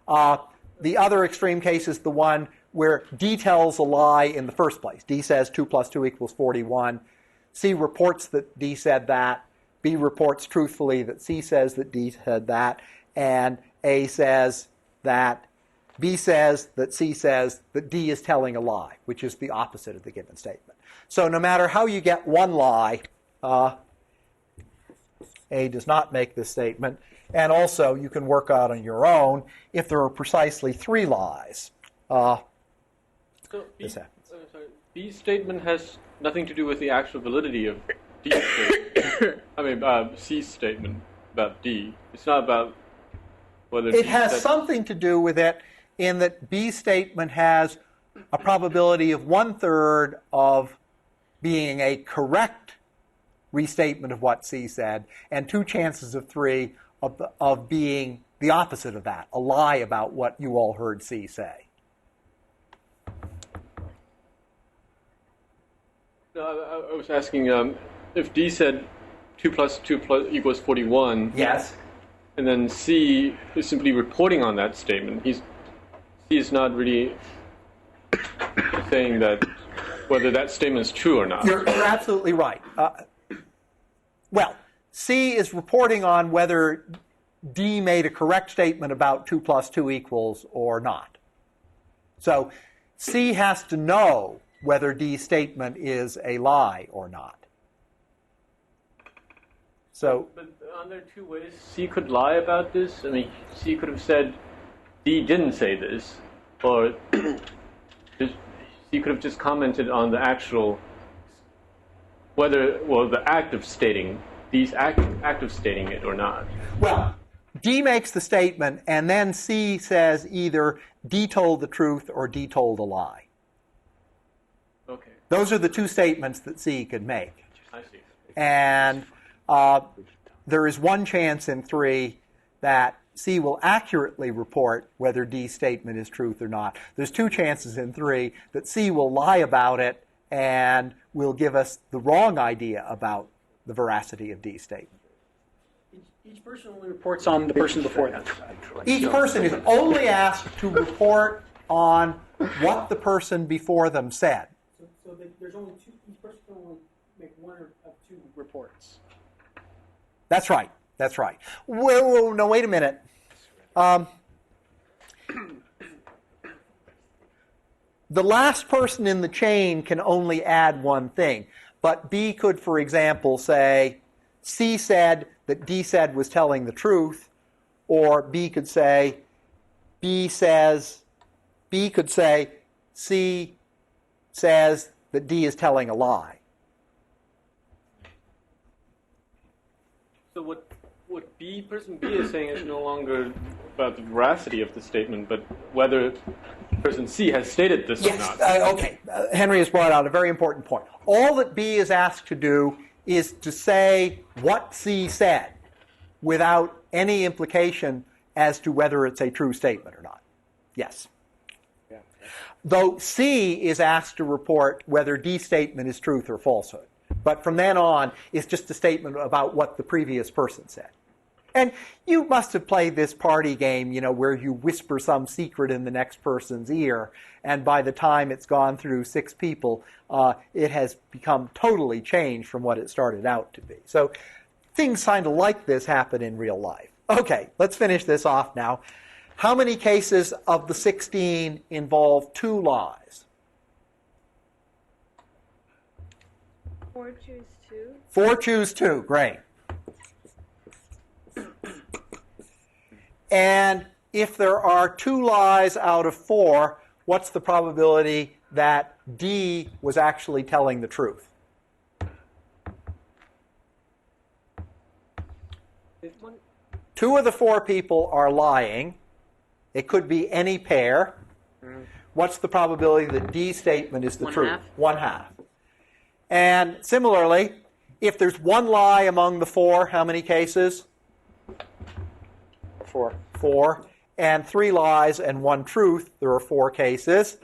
The other extreme case is the one where D tells a lie in the first place. D says 2 plus 2 equals 41. C reports that D said that. B reports truthfully that C says that D said that. And A says that B says that C says that D is telling a lie, which is the opposite of the given statement. So no matter how you get one lie, A does not make this statement. And also, you can work out on your own if there are precisely 3 lies. So This happens. B's statement has nothing to do with the actual validity of D's statement. I mean, C's statement about D. It's not about whether It D has said- something to do with it in that B's statement has a probability of 1/3 of being a correct restatement of what C said, and 2 chances of 3 of being the opposite of that, a lie about what you all heard C say. No, I was asking if D said 2 plus 2 equals 41. Yes. And then C is simply reporting on that statement. C is not really saying that whether that statement is true or not. You're absolutely right. Well, C is reporting on whether D made a correct statement about 2 plus 2 equals or not. So C has to know whether D's statement is a lie or not. So, But aren't there 2 ways C could lie about this? I mean, C could have said D didn't say this, or C could have just commented on the actual the act of stating D's act of stating it or not. well, D makes the statement, and then C says either D told the truth or D told a lie. Okay, Those are the 2 statements that C could make. I see. And there is 1 chance in 3 that C will accurately report whether D's statement is truth or not. There's 2 chances in 3 that C will lie about it and will give us the wrong idea about the veracity of D's statement. Each person only reports on the person before them. Each person is only asked to report on what the person before them said. So there's only 2. Each person can only make 1 of 2 reports. That's right. That's right. Whoa, no, wait a minute. The last person in the chain can only add 1 thing. But B could, for example, say C said that D said was telling the truth, or B could say C says that D is telling a lie. So what person B is saying is no longer about the veracity of the statement, but whether person C has stated this or not. Okay. Henry has brought out a very important point. All that B is asked to do is to say what C said without any implication as to whether it's a true statement or not. Yes. Yeah. Though C is asked to report whether D's statement is truth or falsehood. But from then on, it's just a statement about what the previous person said. And you must have played this party game, where you whisper some secret in the next person's ear, and by the time it's gone through 6 people, it has become totally changed from what it started out to be. So things kind of like this happen in real life. Okay, let's finish this off now. How many cases of the 16 involve 2 lies? 4 choose 2. 4 choose 2. Great. And if there are 2 lies out of 4, what's the probability that D was actually telling the truth? 2 of the 4 people are lying. It could be any pair. What's the probability that D's statement is the truth? 1/2. And similarly, if there's 1 lie among the 4, how many cases? 4. 4. And 3 lies and 1 truth, there are 4 cases.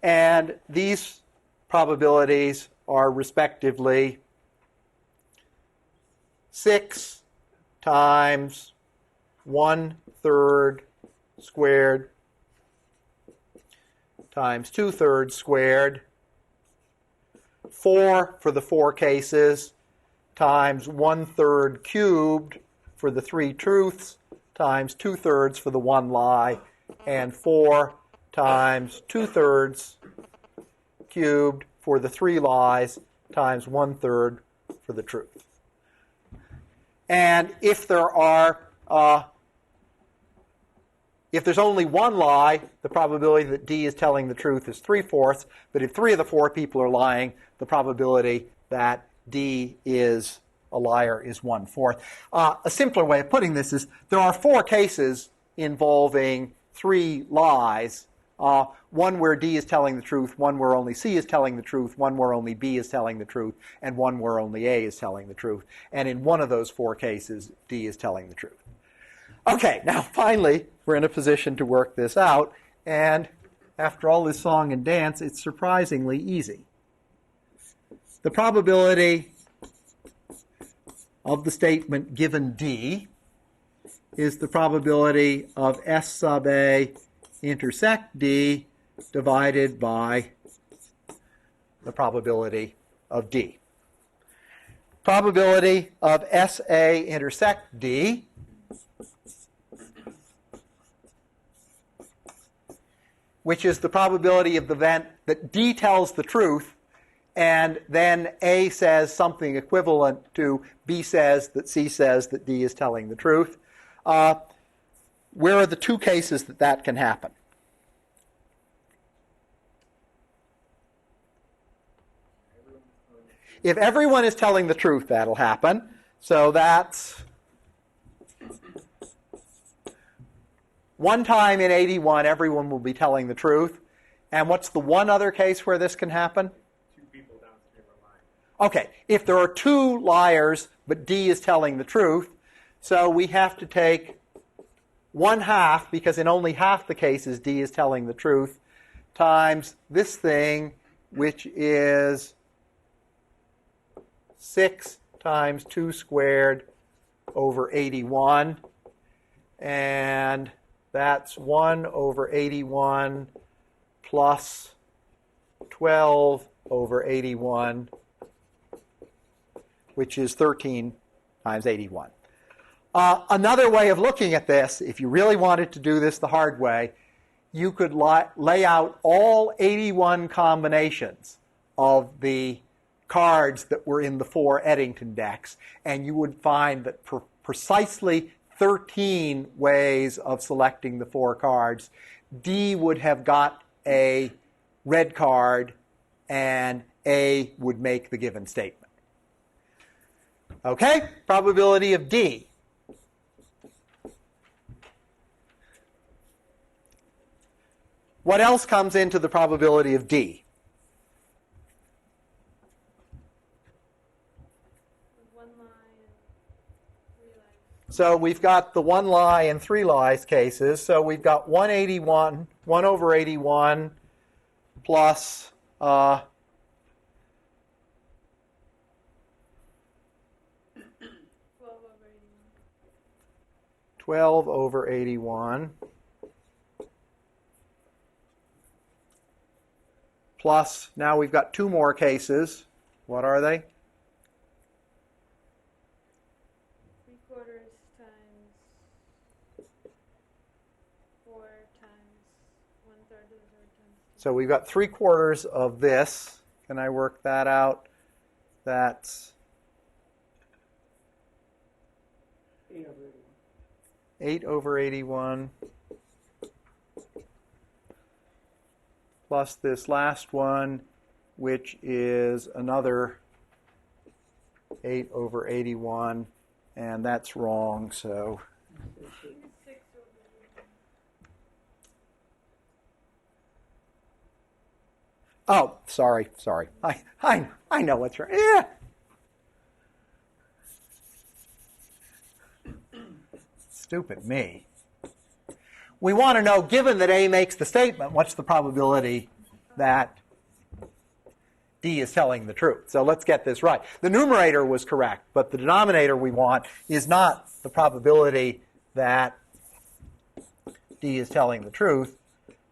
And these probabilities are respectively 6 times 1/3 squared times 2/3 squared, 4 for the 4 cases, times 1/3 cubed for the 3 truths, times 2/3 for the 1 lie, and 4 times 2/3 cubed for the 3 lies, times 1/3 for the truth. And if there's only 1 lie, the probability that D is telling the truth is 3/4. But if 3 of the 4 people are lying, the probability that D is a liar is 1/4. A simpler way of putting this is there are 4 cases involving 3 lies. One where D is telling the truth, one where only C is telling the truth, one where only B is telling the truth, and one where only A is telling the truth. And in one of those 4 cases, D is telling the truth. Okay, now finally, we're in a position to work this out. And after all this song and dance, it's surprisingly easy. The probability of the statement given D is the probability of S sub A intersect D divided by the probability of D. Probability of SA intersect D which is the probability of the event that D tells the truth, and then A says something equivalent to B says that C says that D is telling the truth. Where are the 2 cases that that can happen? If everyone is telling the truth, that'll happen. So that's 1 time in 81, everyone will be telling the truth. And what's the one other case where this can happen? 2 people downstream are lying. Okay, if there are 2 liars, but D is telling the truth, so we have to take 1/2, because in only half the cases D is telling the truth, times this thing, which is 6 times 2 squared over 81. And that's 1 over 81 plus 12 over 81, which is 13 times 81. Another way of looking at this, if you really wanted to do this the hard way, you could lay out all 81 combinations of the cards that were in the 4 Eddington decks, and you would find that for precisely 13 ways of selecting the 4 cards, D would have got a red card and A would make the given statement. Okay, probability of D. What else comes into the probability of D? So we've got the 1 lie and 3 lies cases. So we've got 181, 1 over 81 plus 12 over 81 plus, now we've got 2 more cases. What are they? 3/4 times 4 times 1/3 of the 3rd times 2. So we've got 3/4 of this. Can I work that out? That's 8 over 81 plus this last one, which is another 8 over 81, and that's wrong, so... Oh, sorry. I know what's wrong. Yeah. Stupid me. We want to know, given that A makes the statement, what's the probability that D is telling the truth? So let's get this right. The numerator was correct, but the denominator we want is not the probability that D is telling the truth,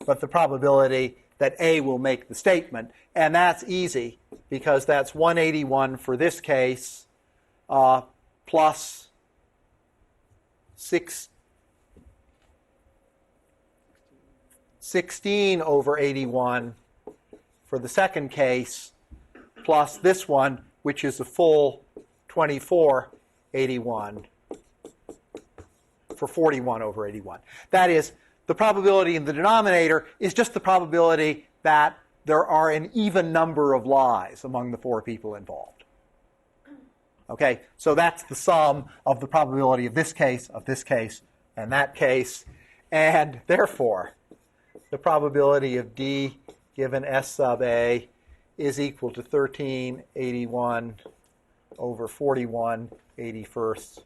but the probability that A will make the statement. And that's easy, because that's 181 for this case, plus 16 over 81 for the second case, plus this one, which is a full 2481 for 41 over 81. That is, the probability in the denominator is just the probability that there are an even number of lies among the 4 people involved. Okay, so that's the sum of the probability of this case, and that case, and therefore, the probability of D given S sub A is equal to 1381 over 41 81st,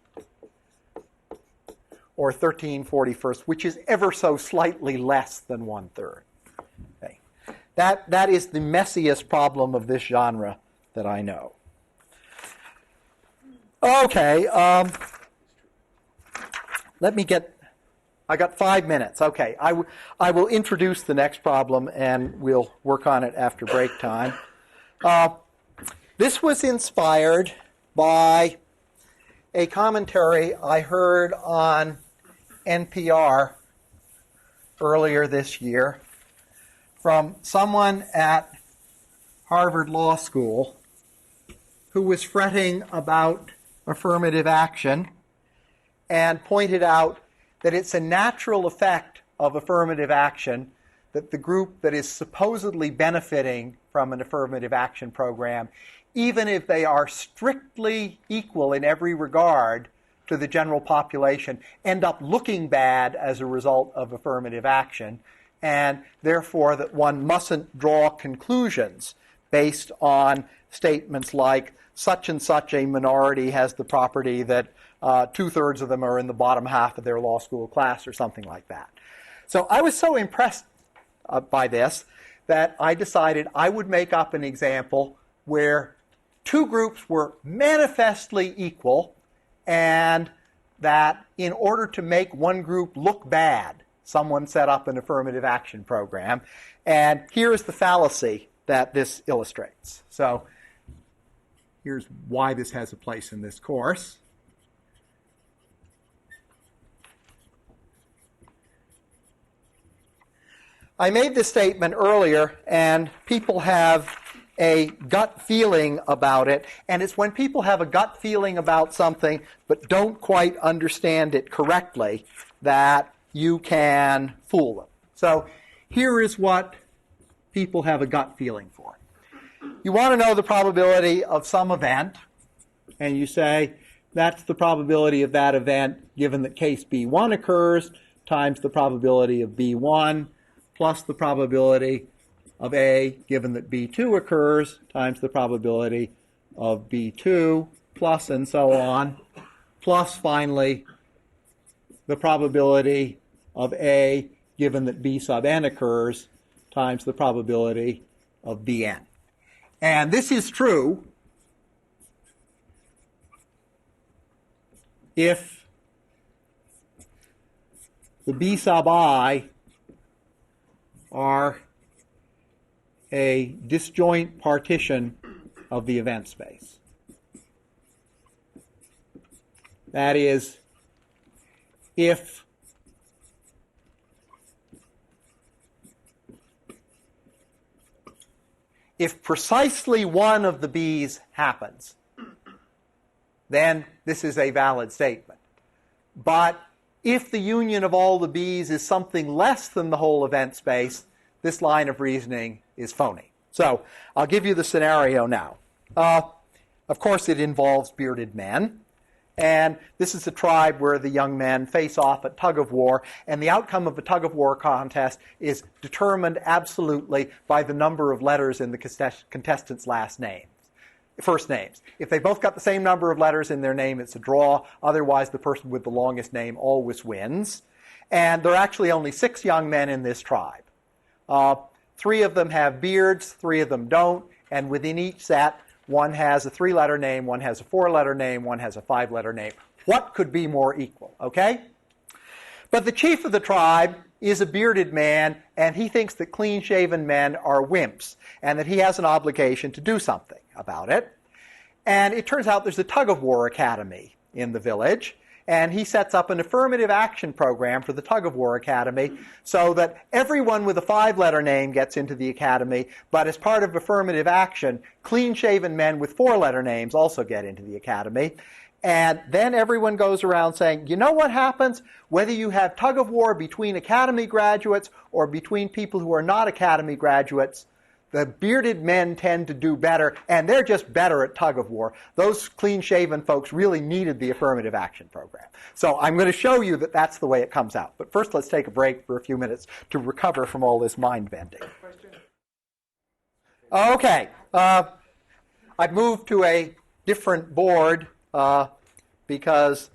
or 1341st, which is ever so slightly less than 1/3. Okay. That is the messiest problem of this genre that I know. Okay, I got 5 minutes. Okay, I will introduce the next problem, and we'll work on it after break time. This was inspired by a commentary I heard on NPR earlier this year from someone at Harvard Law School who was fretting about affirmative action and pointed out that it's a natural effect of affirmative action that the group that is supposedly benefiting from an affirmative action program, even if they are strictly equal in every regard to the general population, end up looking bad as a result of affirmative action, and therefore that one mustn't draw conclusions based on statements like such and such a minority has the property that 2/3 of them are in the bottom half of their law school class, or something like that. So I was so impressed by this that I decided I would make up an example where 2 groups were manifestly equal, and that in order to make one group look bad, someone set up an affirmative action program. And here's the fallacy that this illustrates. So here's why this has a place in this course. I made this statement earlier, and people have a gut feeling about it, and it's when people have a gut feeling about something but don't quite understand it correctly that you can fool them. So here is what people have a gut feeling for. You want to know the probability of some event, and you say that's the probability of that event given that case B1 occurs times the probability of B1 plus the probability of A given that B2 occurs times the probability of B2 plus and so on, plus finally the probability of A given that B sub n occurs times the probability of Bn. And this is true if the B sub I are a disjoint partition of the event space. That is, if precisely one of the B's happens, then this is a valid statement. But if the union of all the B's is something less than the whole event space, this line of reasoning is phony. So I'll give you the scenario now. Of course, it involves bearded men. And this is a tribe where the young men face off at tug of war, and the outcome of a tug of war contest is determined absolutely by the number of letters in the contestants' first names. If they both got the same number of letters in their name, it's a draw. Otherwise, the person with the longest name always wins. And there are actually only 6 young men in this tribe. 3 of them have beards, 3 of them don't, and within each set, one has a 3-letter name, one has a 4-letter name, one has a 5-letter name. What could be more equal, okay? But the chief of the tribe is a bearded man, and he thinks that clean-shaven men are wimps, and that he has an obligation to do something about it. And it turns out there's a tug-of-war academy in the village, and he sets up an affirmative action program for the tug-of-war academy so that everyone with a 5-letter name gets into the academy, but as part of affirmative action, clean-shaven men with 4-letter names also get into the academy. And then everyone goes around saying, you know what happens? Whether you have tug-of-war between academy graduates or between people who are not academy graduates, the bearded men tend to do better, and they're just better at tug-of-war. Those clean-shaven folks really needed the affirmative action program. So I'm going to show you that that's the way it comes out. But first, let's take a break for a few minutes to recover from all this mind-bending. Okay. I've moved to a different board because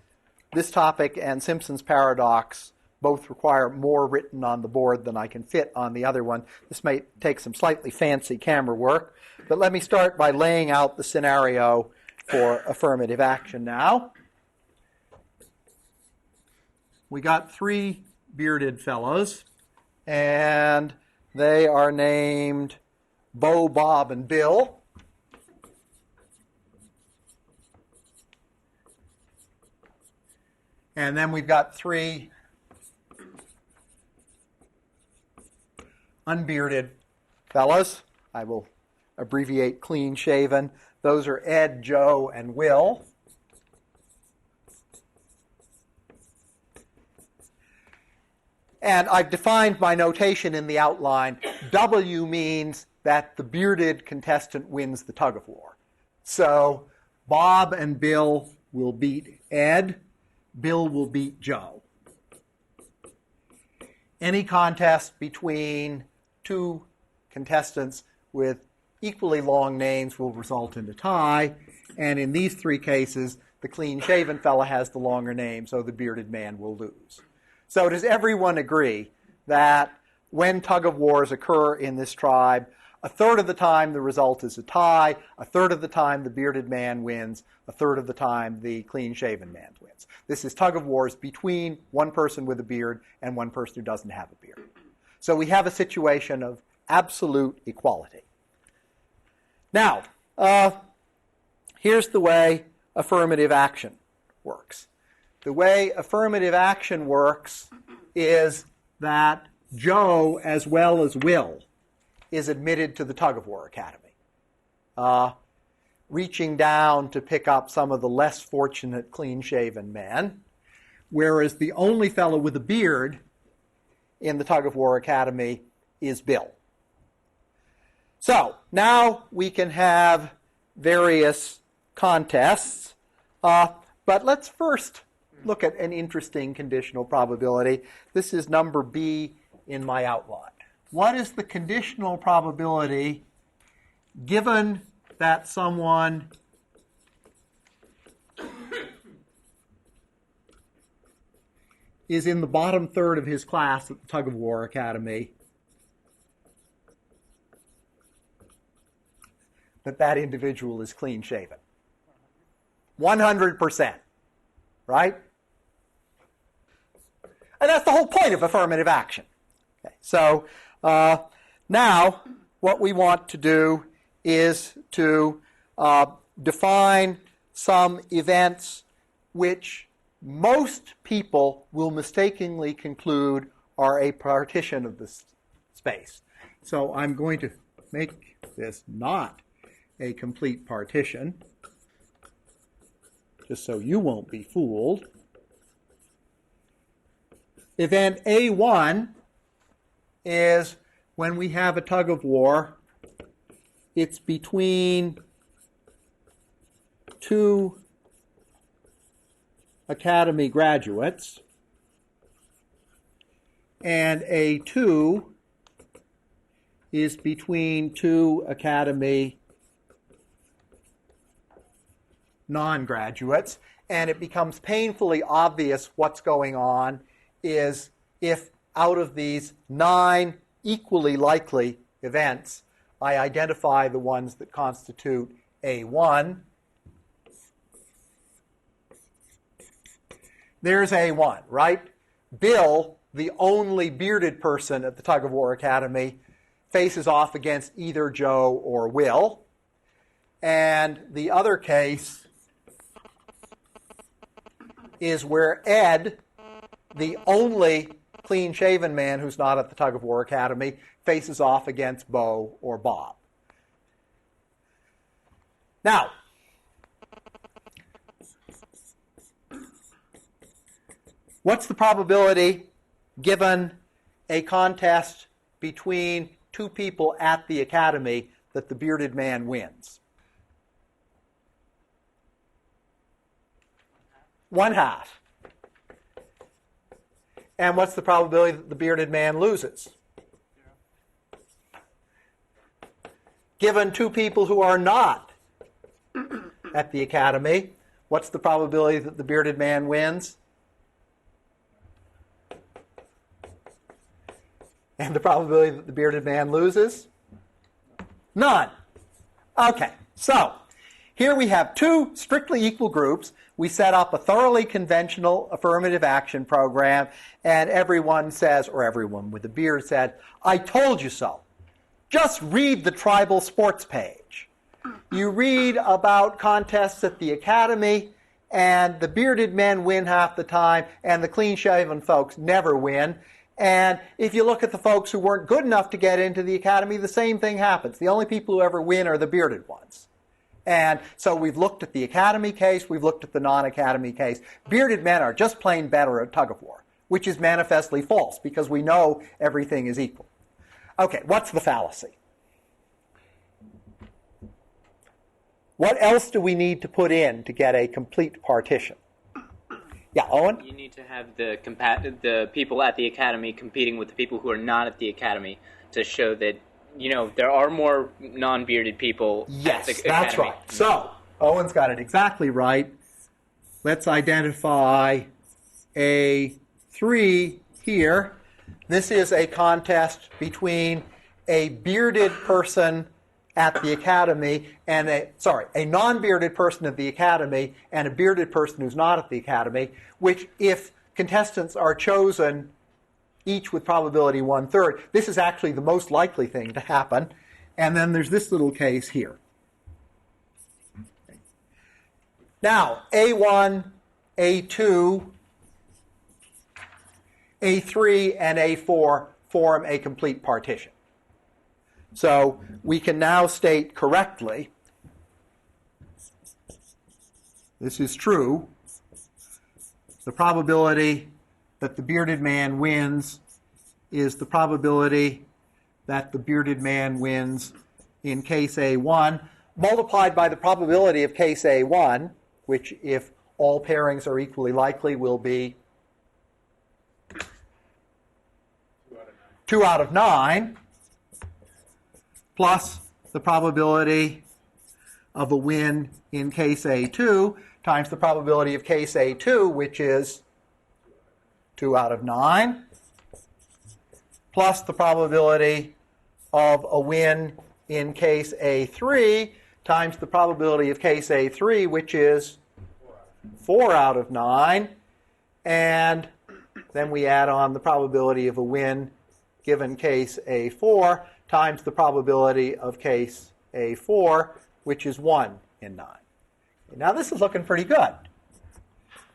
this topic and Simpson's paradox both require more written on the board than I can fit on the other one. This may take some slightly fancy camera work, but let me start by laying out the scenario for affirmative action now. We got 3 bearded fellows, and they are named Bo, Bob, and Bill. And then we've got 3 unbearded fellows. I will abbreviate clean-shaven. Those are Ed, Joe, and Will. And I've defined my notation in the outline. W means that the bearded contestant wins the tug-of-war. So Bob and Bill will beat Ed. Bill will beat Joe. Any contest between 2 contestants with equally long names will result in a tie, and in these 3 cases, the clean-shaven fella has the longer name, so the bearded man will lose. So does everyone agree that when tug-of-wars occur in this tribe, a third of the time the result is a tie, a third of the time the bearded man wins, a third of the time the clean-shaven man wins? This is tug-of-wars between one person with a beard and one person who doesn't have a beard. So we have a situation of absolute equality. Now, here's the way affirmative action works. The way affirmative action works is that Joe, as well as Will, is admitted to the tug-of-war academy, reaching down to pick up some of the less fortunate clean-shaven men, whereas the only fellow with a beard in the tug-of-war academy is Bill. So now we can have various contests, but let's first look at an interesting conditional probability. This is number B in my outline. What is the conditional probability given that someone is in the bottom third of his class at the tug-of-war academy, that individual is clean-shaven? 100%, right? And that's the whole point of affirmative action. Okay, so now what we want to do is to define some events which most people will mistakenly conclude are a partition of this space. So I'm going to make this not a complete partition, just so you won't be fooled. Event A1 is when we have a tug-of-war. It's between 2 Academy graduates, and A2 is between 2 Academy non-graduates, and it becomes painfully obvious what's going on is if out of these 9 equally likely events, I identify the ones that constitute A1. There's A1, right? Bill, the only bearded person at the Tug of War Academy, faces off against either Joe or Will. And the other case is where Ed, the only clean-shaven man who's not at the Tug of War Academy, faces off against Bo or Bob. Now, what's the probability, given a contest between 2 people at the Academy, that the bearded man wins? 1/2. And what's the probability that the bearded man loses? Given 2 people who are not at the Academy, what's the probability that the bearded man wins? And the probability that the bearded man loses? None. Okay, so here we have 2 strictly equal groups. We set up a thoroughly conventional affirmative action program, and everyone says, or everyone with a beard said, I told you so. Just read the tribal sports page. You read about contests at the Academy, and the bearded men win half the time, and the clean-shaven folks never win. And if you look at the folks who weren't good enough to get into the Academy, the same thing happens. The only people who ever win are the bearded ones. And so we've looked at the Academy case, we've looked at the non-Academy case. Bearded men are just plain better at tug of war, which is manifestly false because we know everything is equal. Okay, what's the fallacy? What else do we need to put in to get a complete partition? Yeah, Owen? You need to have the people at the Academy competing with the people who are not at the Academy to show that, you know, there are more non-bearded people at the Academy. Yes, that's right. So, Owen's got it exactly right. Let's identify A3 here. This is a contest between a bearded person at the Academy and a non-bearded person at the Academy and a bearded person who's not at the Academy, which if contestants are chosen each with probability 1/3, this is actually the most likely thing to happen. And then there's this little case here. Now, A1, A2, A3, and A4 form a complete partition. So we can now state correctly, this is true, the probability that the bearded man wins is the probability that the bearded man wins in case A1 multiplied by the probability of case A1, which if all pairings are equally likely will be 2 out of 9, plus the probability of a win in case A2 times the probability of case A2, which is 2 out of 9, plus the probability of a win in case A3 times the probability of case A3, which is 4 out of 9, and then we add on the probability of a win given case A4 times the probability of case A4, which is 1 in 9. Now this is looking pretty good.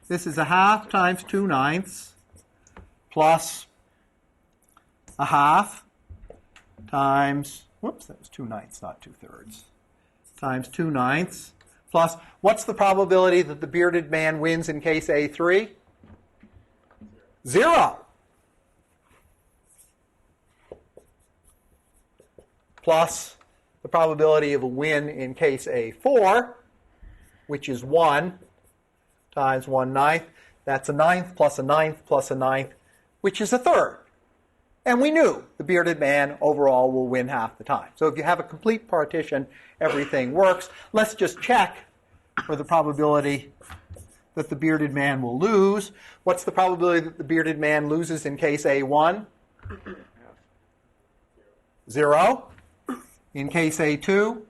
This is 1/2 times 2/9 plus 1/2 times, whoops, that was 2/9, not 2/3, times 2/9 plus, what's the probability that the bearded man wins in case A3? 0. Plus the probability of a win in case A4, which is 1 times 1/9. That's a ninth plus a ninth plus a ninth, which is a third. And we knew the bearded man overall will win half the time. So if you have a complete partition, everything works. Let's just check for the probability that the bearded man will lose. What's the probability that the bearded man loses in case A1? 0. In case A2?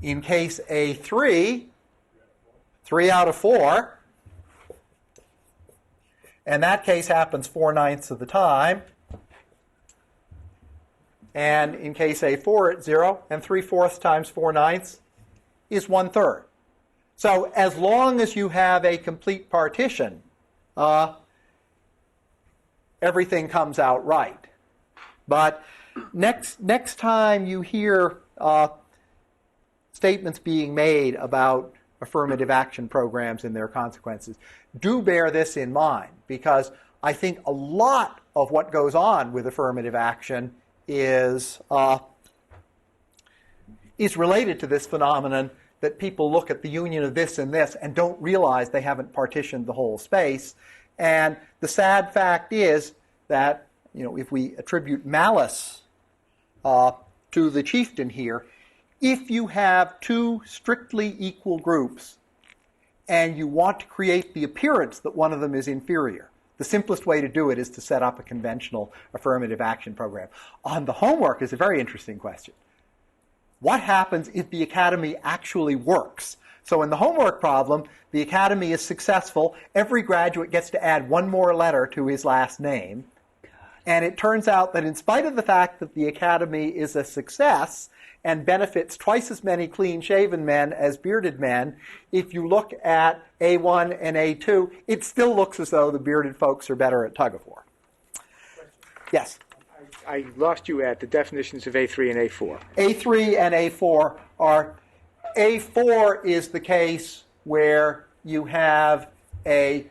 In case A3? 3 out of 4. And that case happens 4/9 of the time. And in case A4, it's 0. And 3/4 times 4/9 is 1/3. So as long as you have a complete partition, everything comes out right. But next time you hear statements being made about affirmative action programs and their consequences, do bear this in mind, because I think a lot of what goes on with affirmative action is related to this phenomenon that people look at the union of this and this and don't realize they haven't partitioned the whole space. And the sad fact is that, if we attribute malice to the chieftain here, if you have two strictly equal groups and you want to create the appearance that one of them is inferior, the simplest way to do it is to set up a conventional affirmative action program. On the homework is a very interesting question. What happens if the academy actually works? So in the homework problem, the academy is successful. Every graduate gets to add one more letter to his last name. And it turns out that in spite of the fact that the academy is a success and benefits twice as many clean-shaven men as bearded men, if you look at A1 and A2, it still looks as though the bearded folks are better at tug-of-war. Yes? I lost you at the definitions of A3 and A4. A3 and A4 are, A4 is the case where you have a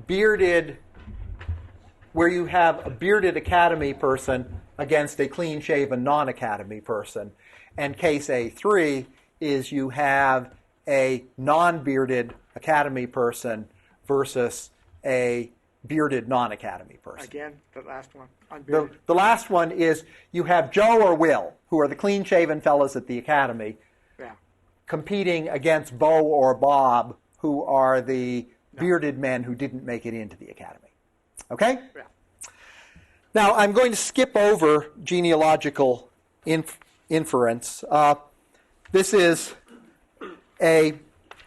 bearded academy person against a clean-shaven non-academy person. And case A3 is you have a non-bearded academy person versus a bearded non-academy person. Again, the last one. The last one is you have Joe or Will, who are the clean-shaven fellows at the academy, competing against Bo or Bob, who are the bearded men who didn't make it into the academy. Okay? Yeah. Now, I'm going to skip over genealogical inference. This is a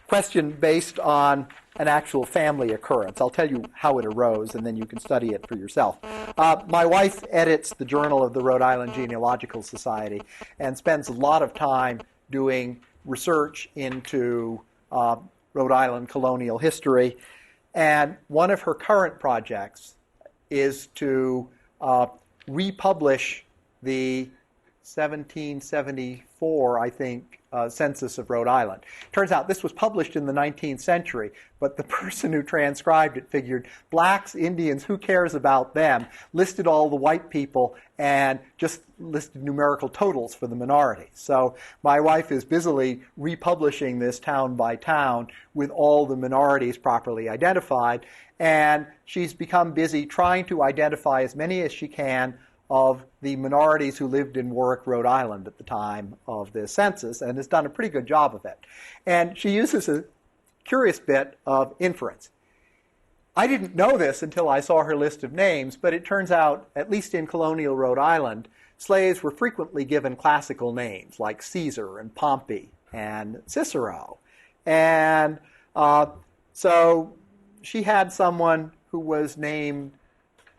question based on an actual family occurrence. I'll tell you how it arose, and then you can study it for yourself. My wife edits the Journal of the Rhode Island Genealogical Society and spends a lot of time doing research into Rhode Island colonial history. And one of her current projects is to republish the 1774, I think, census of Rhode Island. Turns out this was published in the 19th century, but the person who transcribed it figured blacks, Indians, who cares about them, listed all the white people and just listed numerical totals for the minorities. So my wife is busily republishing this town by town with all the minorities properly identified, and she's become busy trying to identify as many as she can of the minorities who lived in Warwick, Rhode Island at the time of this census, and has done a pretty good job of it. And she uses a curious bit of inference. I didn't know this until I saw her list of names, but it turns out, at least in colonial Rhode Island, slaves were frequently given classical names like Caesar and Pompey and Cicero. And so she had someone who was named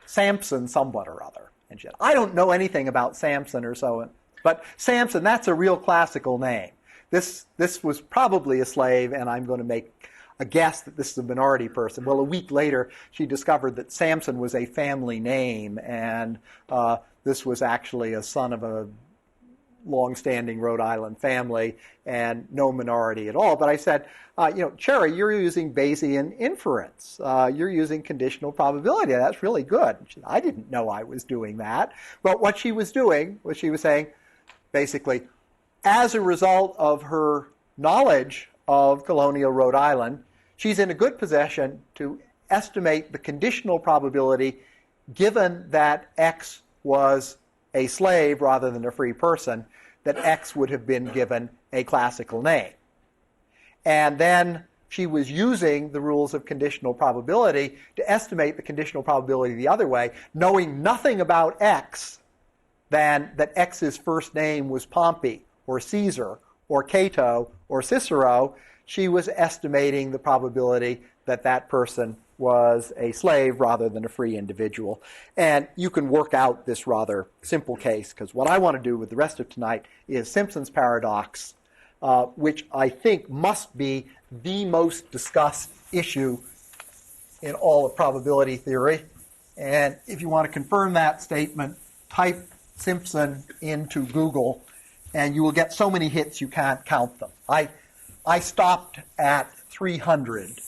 Samson somewhat or other. And she said, I don't know anything about Samson or so, but Samson, that's a real classical name. This was probably a slave, and I'm going to make a guess that this is a minority person. Well, a week later, she discovered that Samson was a family name, and this was actually a son of a long-standing Rhode Island family and no minority at all. But I said, Cherry, you're using Bayesian inference. You're using conditional probability. That's really good. She said, I didn't know I was doing that. But what she was doing was she was saying, basically, as a result of her knowledge of colonial Rhode Island, she's in a good position to estimate the conditional probability given that X was a slave rather than a free person, that X would have been given a classical name. And then she was using the rules of conditional probability to estimate the conditional probability the other way, knowing nothing about X than that X's first name was Pompey or Caesar or Cato or Cicero. She was estimating the probability that that person was a slave rather than a free individual. And you can work out this rather simple case, because what I want to do with the rest of tonight is Simpson's paradox, which I think must be the most discussed issue in all of probability theory. And if you want to confirm that statement, type Simpson into Google, and you will get so many hits you can't count them. I stopped at 300,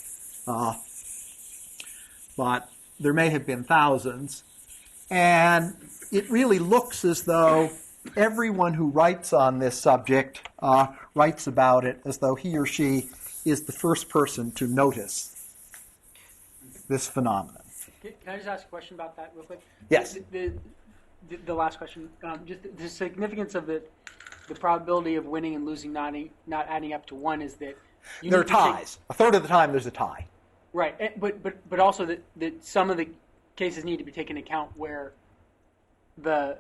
but there may have been thousands. And it really looks as though everyone who writes on this subject writes about it as though he or she is the first person to notice this phenomenon. Can I just ask a question about that real quick? Yes. The last question, just the significance of the probability of winning and losing not adding up to 1 is that there are ties. A third of the time there's a tie. Right, but also that some of the cases need to be taken into account where why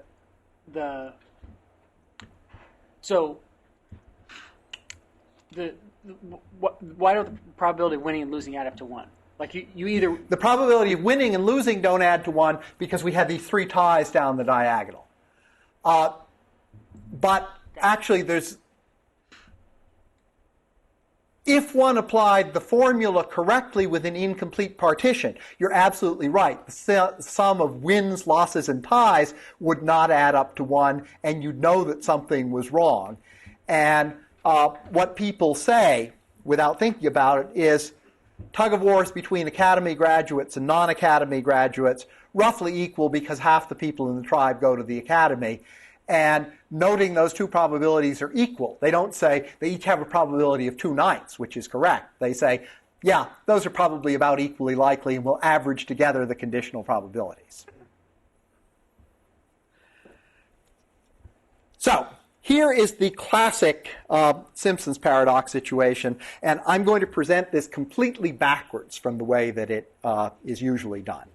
don't the probability of winning and losing add up to 1? Like you either... The probability of winning and losing don't add to 1 because we have these 3 ties down the diagonal. But actually there's... If one applied the formula correctly with an incomplete partition, you're absolutely right. The sum of wins, losses, and ties would not add up to 1, and you'd know that something was wrong. And what people say, without thinking about it, is tug-of-wars between academy graduates and non-academy graduates roughly equal because half the people in the tribe go to the academy. And noting those two probabilities are equal. They don't say they each have a probability of 2/9, which is correct. They say, yeah, those are probably about equally likely, and we'll average together the conditional probabilities. So here is the classic Simpson's paradox situation, and I'm going to present this completely backwards from the way that it is usually done.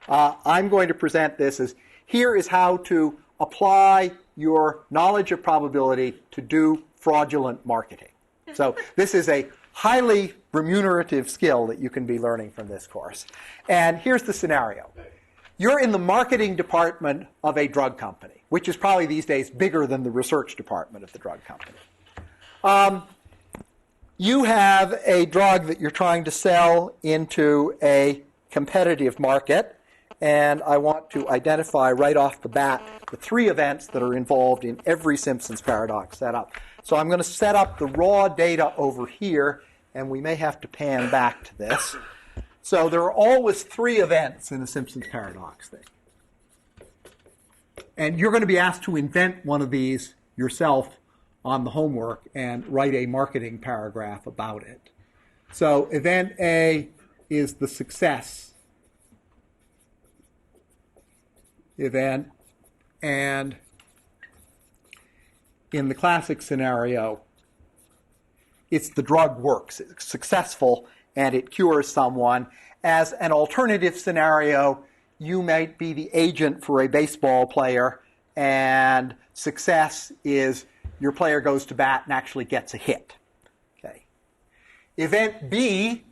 I'm going to present this as, here is how to apply your knowledge of probability to do fraudulent marketing. So this is a highly remunerative skill that you can be learning from this course. And here's the scenario. You're in the marketing department of a drug company, which is probably these days bigger than the research department of the drug company. You have a drug that you're trying to sell into a competitive market, and I want to identify right off the bat the 3 events that are involved in every Simpson's paradox setup. So I'm going to set up the raw data over here, and we may have to pan back to this. So there are always 3 events in a Simpson's paradox thing. And you're going to be asked to invent one of these yourself on the homework and write a marketing paragraph about it. So event A is the success event, and in the classic scenario, it's the drug works, it's successful, and it cures someone. As an alternative scenario, you might be the agent for a baseball player, and success is your player goes to bat and actually gets a hit. Okay. Event B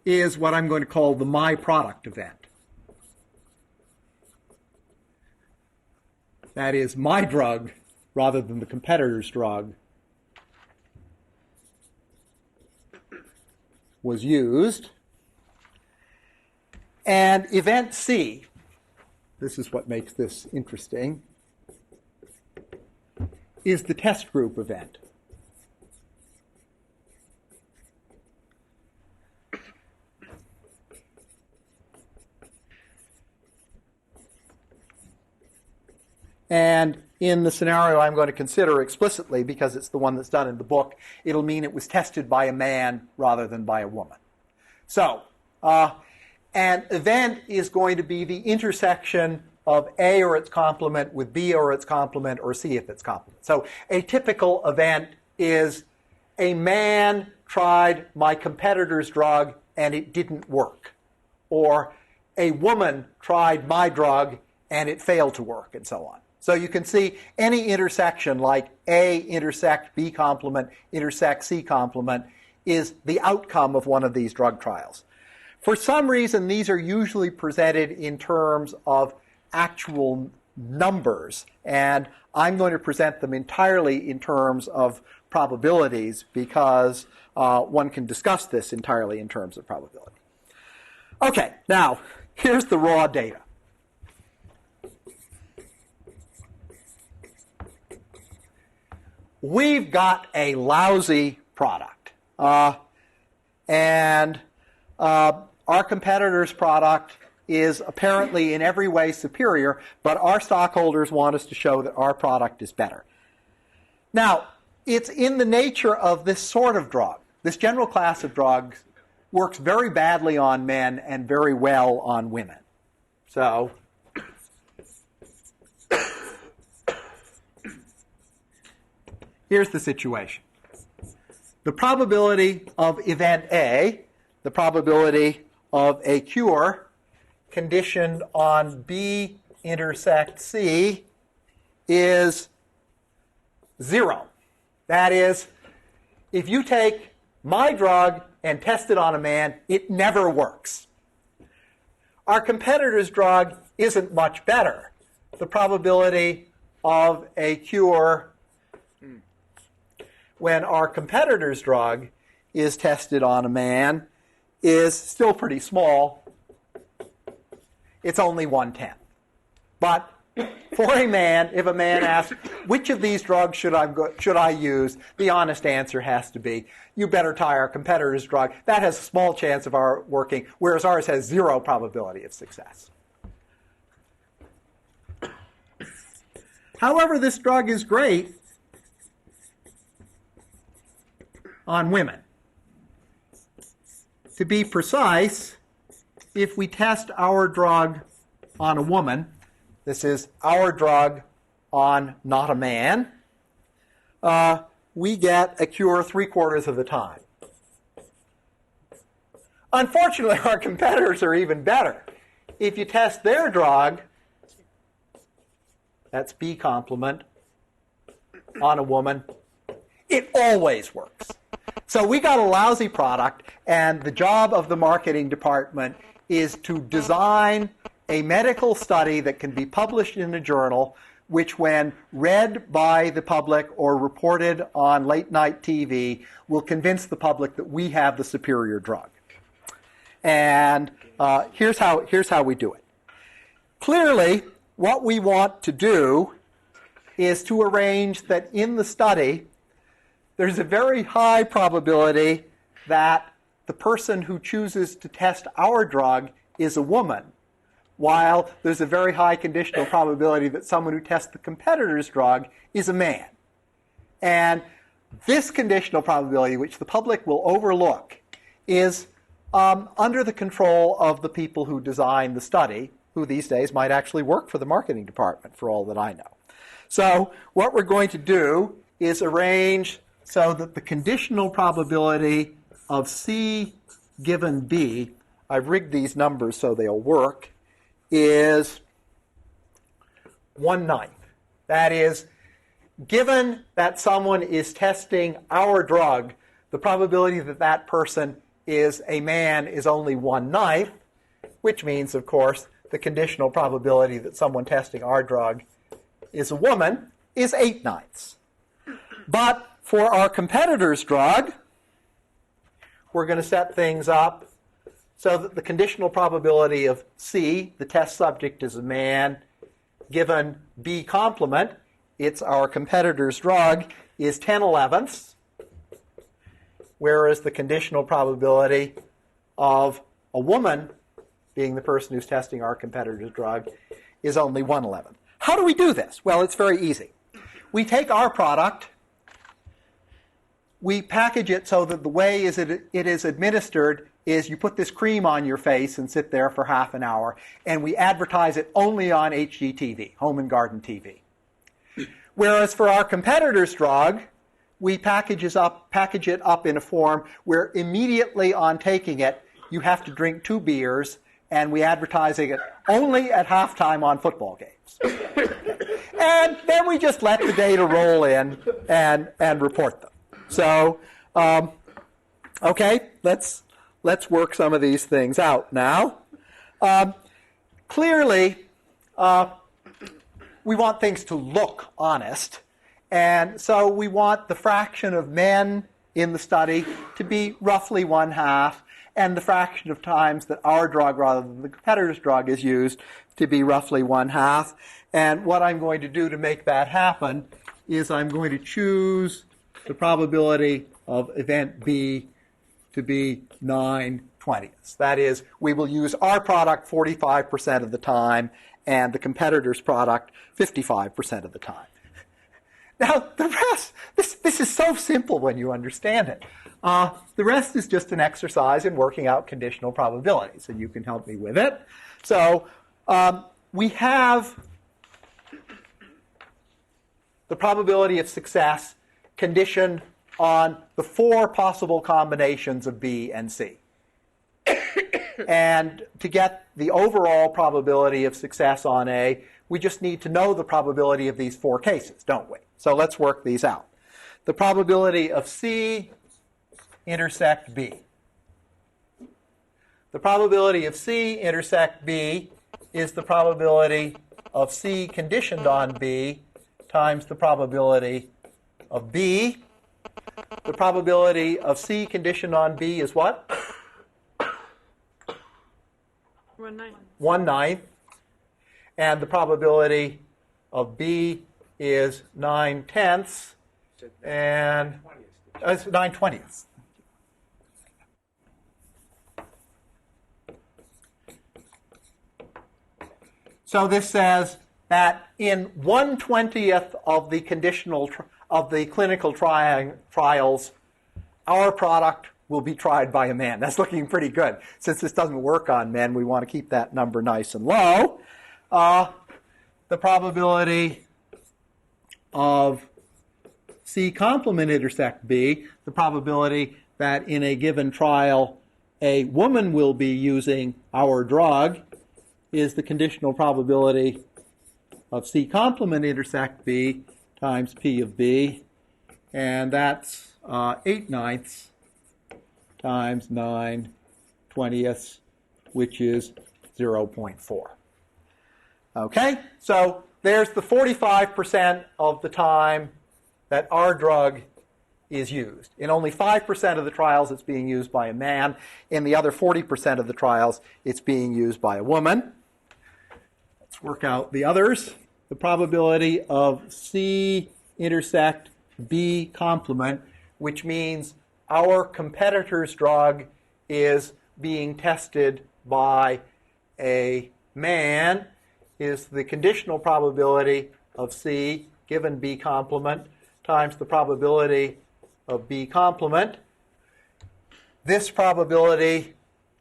is what I'm going to call the my product event. That is, my drug, rather than the competitor's drug, was used. And event C, this is what makes this interesting, is the test group event. And in the scenario I'm going to consider explicitly, because it's the one that's done in the book, it'll mean it was tested by a man rather than by a woman. So, an event is going to be the intersection of A or its complement with B or its complement or C if its complement. So a typical event is a man tried my competitor's drug and it didn't work. Or a woman tried my drug and it failed to work, and so on. So you can see any intersection like A intersect B complement, intersect C complement is the outcome of one of these drug trials. For some reason, these are usually presented in terms of actual numbers, and I'm going to present them entirely in terms of probabilities because one can discuss this entirely in terms of probability. Okay, now, here's the raw data. We've got a lousy product, and our competitor's product is apparently in every way superior, but our stockholders want us to show that our product is better. Now, it's in the nature of this sort of drug. This general class of drugs works very badly on men and very well on women. So, here's the situation. The probability of event A, the probability of a cure conditioned on B intersect C, is 0. That is, if you take my drug and test it on a man, it never works. Our competitor's drug isn't much better. The probability of a cure when our competitor's drug is tested on a man is still pretty small. It's only 1/10. But for a man, if a man asks, which of these drugs should I use, the honest answer has to be, you better try our competitor's drug. That has a small chance of our working, whereas ours has 0 probability of success. However, this drug is great on women. To be precise, if we test our drug on a woman, this is our drug on not a man, we get a cure 3/4 of the time. Unfortunately, our competitors are even better. If you test their drug, that's B complement, on a woman, it always works. So we got a lousy product, and the job of the marketing department is to design a medical study that can be published in a journal, which when read by the public or reported on late-night TV will convince the public that we have the superior drug. And here's how we do it. Clearly, what we want to do is to arrange that in the study, there's a very high probability that the person who chooses to test our drug is a woman, while there's a very high conditional probability that someone who tests the competitor's drug is a man. And this conditional probability, which the public will overlook, is under the control of the people who design the study, who these days might actually work for the marketing department, for all that I know. So what we're going to do is arrange so that the conditional probability of C given B, I've rigged these numbers so they'll work, is 1/9. That is, given that someone is testing our drug, the probability that that person is a man is only 1/9, which means, of course, the conditional probability that someone testing our drug is a woman is 8/9. But for our competitor's drug, we're going to set things up so that the conditional probability of C, the test subject is a man, given B complement, it's our competitor's drug, is 10/11, whereas the conditional probability of a woman, being the person who's testing our competitor's drug, is only 1/11. how do we do this? Well, it's very easy. We take our product, we package it so that the way it is administered is you put this cream on your face and sit there for half an hour, and we advertise it only on HGTV, Home and Garden TV. Whereas for our competitor's drug, we package it up in a form where immediately on taking it, you have to drink 2 beers, and we advertising it only at halftime on football games. And then we just let the data roll in and report them. So, okay, let's work some of these things out now. Clearly, we want things to look honest, and so we want the fraction of men in the study to be roughly 1/2, and the fraction of times that our drug rather than the competitor's drug is used to be roughly 1/2. And what I'm going to do to make that happen is I'm going to choose the probability of event B to be 9/20. That is, we will use our product 45% of the time and the competitor's product 55% of the time. Now, the rest, this is so simple when you understand it. The rest is just an exercise in working out conditional probabilities, and you can help me with it. So we have the probability of success conditioned on the 4 possible combinations of B and C. And to get the overall probability of success on A, we just need to know the probability of these 4 cases, don't we? So let's work these out. The probability of C intersect B. The probability of C intersect B is the probability of C conditioned on B times the probability of B. The probability of C conditioned on B is what? 1/9. 1/9. And the probability of B is 9/10. And it's 9/20. So this says that in 1/20 of the clinical trials, our product will be tried by a man. That's looking pretty good. Since this doesn't work on men, we want to keep that number nice and low. The probability of C complement intersect B, the probability that in a given trial a woman will be using our drug, is the conditional probability of C complement intersect B times P of B, and that's 8/9 times 9/20, which is 0.4. Okay, so there's the 45% of the time that our drug is used. In only 5% of the trials, it's being used by a man. In the other 40% of the trials, it's being used by a woman. Let's work out the others. The probability of C intersect B complement, which means our competitor's drug is being tested by a man, is the conditional probability of C given B complement times the probability of B complement. This probability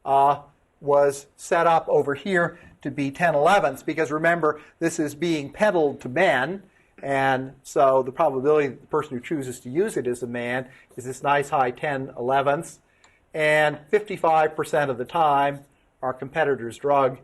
was set up over here to be 10/11 because remember, this is being peddled to men, and so the probability that the person who chooses to use it as a man is this nice high 10/11. And 55% of the time, our competitor's drug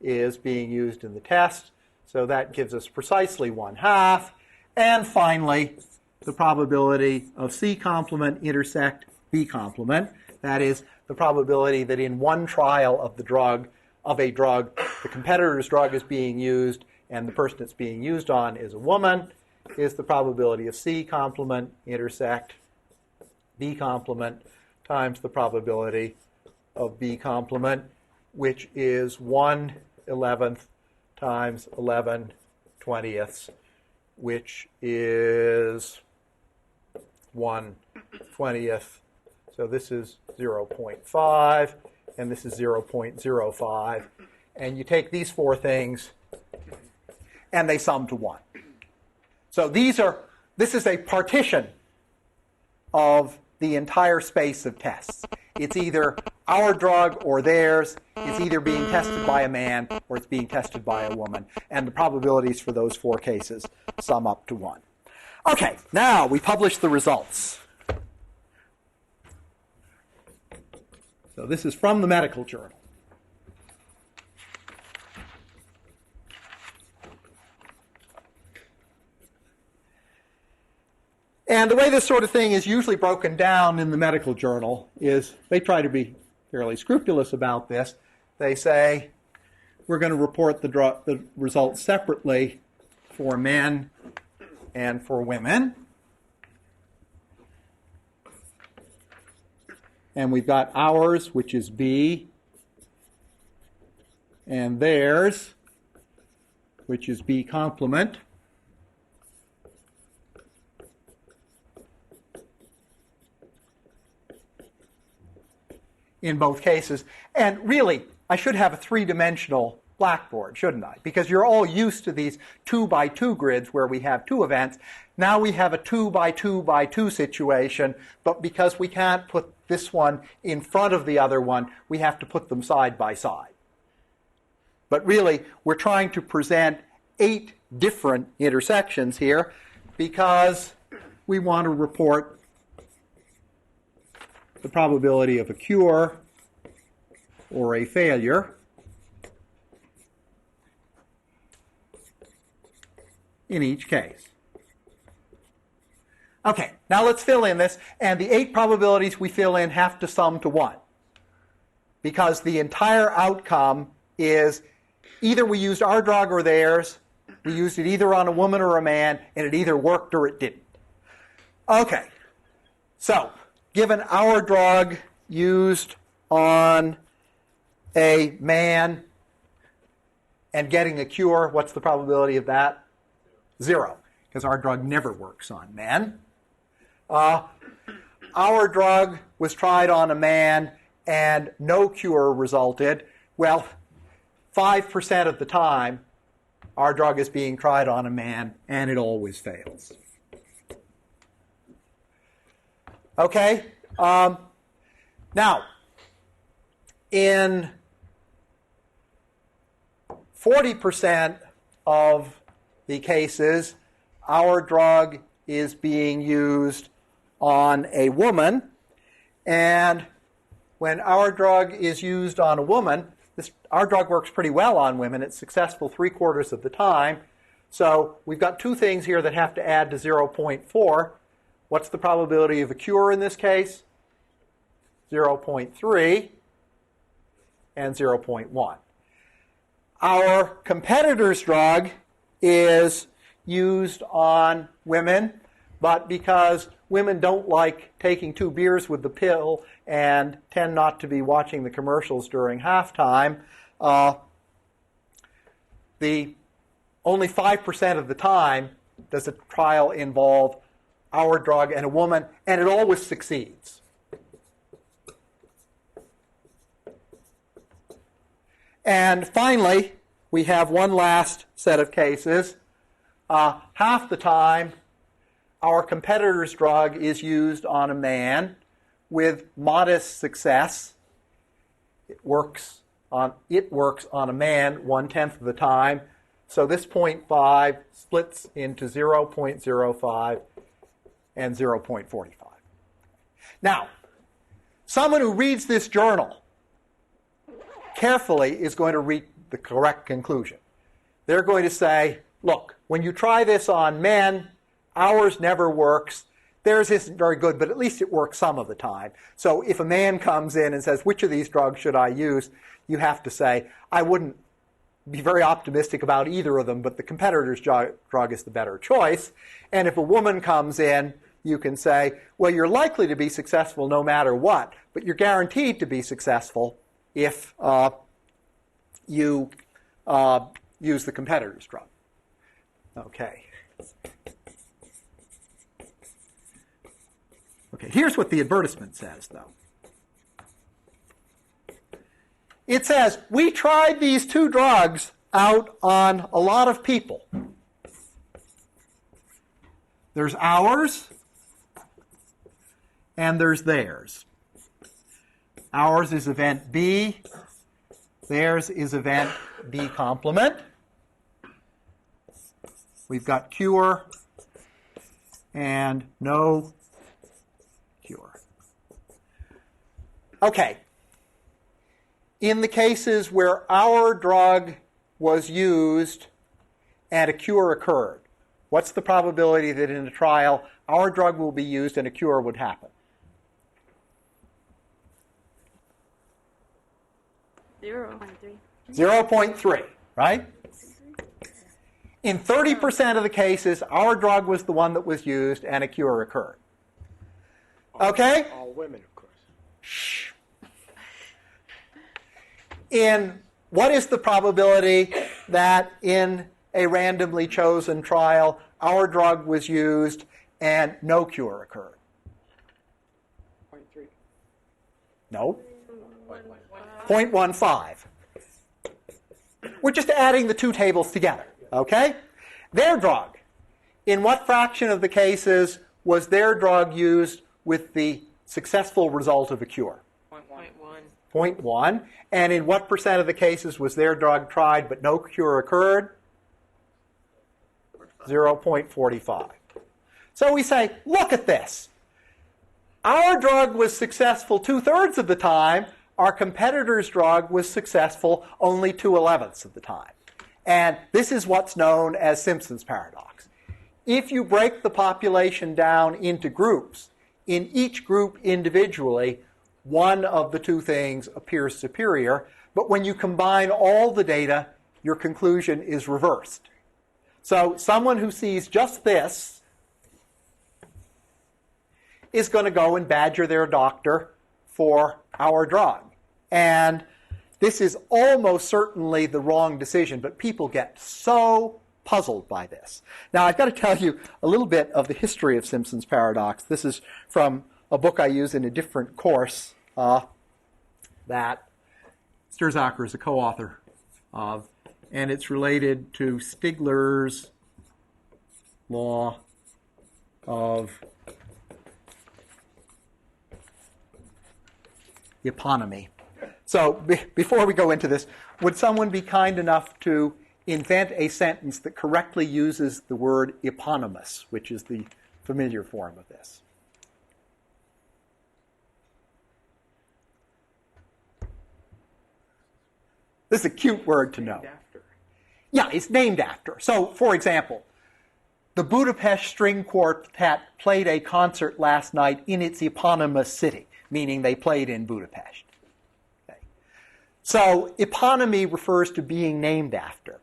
is being used in the test, so that gives us precisely 1/2. And finally, the probability of C complement intersect B complement. That is the probability that in one trial of a drug, the competitor's drug is being used and the person it's being used on is a woman, is the probability of C complement intersect B complement times the probability of B complement, which is 1/11 times 11/20, which is 1/20. So this is 0.5, and this is 0.05. And you take these 4 things, and they sum to 1. So this is a partition of the entire space of tests. It's either our drug or theirs. It's either being tested by a man or it's being tested by a woman. And the probabilities for those 4 cases sum up to 1. Okay, now we publish the results. So this is from the medical journal. And the way this sort of thing is usually broken down in the medical journal is they try to be fairly scrupulous about this. They say, we're going to report the results separately for men and for women. And we've got ours, which is B, and theirs, which is B complement. In both cases. And really, I should have a 3-dimensional blackboard, shouldn't I? Because you're all used to these 2x2 grids where we have 2 events. Now we have a 2x2x2 situation, but because we can't put this one in front of the other one, we have to put them side by side. But really, we're trying to present 8 different intersections here because we want to report the probability of a cure or a failure in each case. Okay, now let's fill in this, and the 8 probabilities we fill in have to sum to 1 because the entire outcome is either we used our drug or theirs, we used it either on a woman or a man, and it either worked or it didn't. Okay, so given our drug used on a man and getting a cure, what's the probability of that? 0, because our drug never works on men. Our drug was tried on a man and no cure resulted. Well, 5% of the time, our drug is being tried on a man and it always fails. Okay? Now, in 40% of the cases, our drug is being used on a woman, and when our drug is used on a woman, our drug works pretty well on women. It's successful 3/4 of the time. So we've got 2 things here that have to add to 0.4. What's the probability of a cure in this case? 0.3 and 0.1. Our competitor's drug is used on women, but because women don't like taking 2 beers with the pill and tend not to be watching the commercials during halftime, the only 5% of the time does a trial involve our drug and a woman, and it always succeeds. And finally, we have one last set of cases. Half the time, our competitor's drug is used on a man with modest success. It works on a man 1/10 of the time. So this 0.5 splits into 0.05 and 0.45. Now, someone who reads this journal carefully is going to reach the correct conclusion. They're going to say, look, when you try this on men, ours never works. Theirs isn't very good, but at least it works some of the time. So if a man comes in and says, which of these drugs should I use? You have to say, I wouldn't be very optimistic about either of them, but the competitor's drug is the better choice. And if a woman comes in, you can say, well, you're likely to be successful no matter what, but you're guaranteed to be successful if you use the competitor's drug. Okay. Okay, here's what the advertisement says, though. It says, we tried these 2 drugs out on a lot of people. There's ours, and there's theirs. Ours is event B. Theirs is event B complement. We've got cure and no cure. Okay. In the cases where our drug was used and a cure occurred, what's the probability that in a trial our drug will be used and a cure would happen? 0.3. 0.3, right? In 30% of the cases, our drug was the one that was used and a cure occurred. Okay? All women, of course. Shh. In what is the probability that in a randomly chosen trial, our drug was used and no cure occurred? 0.3. No. 0.15. We're just adding the two tables together, okay? Their drug. In what fraction of the cases was their drug used with the successful result of a cure? 0.1. And in what percent of the cases was their drug tried but no cure occurred? 0.45. So we say, look at this. Our drug was successful 2/3 of the time. Our competitor's drug was successful only 2/11 of the time. And this is what's known as Simpson's paradox. If you break the population down into groups, in each group individually, one of the two things appears superior, but when you combine all the data, your conclusion is reversed. So someone who sees just this is going to go and badger their doctor for our drug. And this is almost certainly the wrong decision, but people get so puzzled by this. Now, I've got to tell you a little bit of the history of Simpson's paradox. This is from a book I use in a different course that Sturzacher is a co-author of, and it's related to Stigler's law of eponymy. So before we go into this, would someone be kind enough to invent a sentence that correctly uses the word eponymous, which is the familiar form of this? This is a cute word to know. Yeah, it's named after. So, for example, the Budapest String Quartet played a concert last night in its eponymous city, meaning they played in Budapest. Okay. So, eponymy refers to being named after.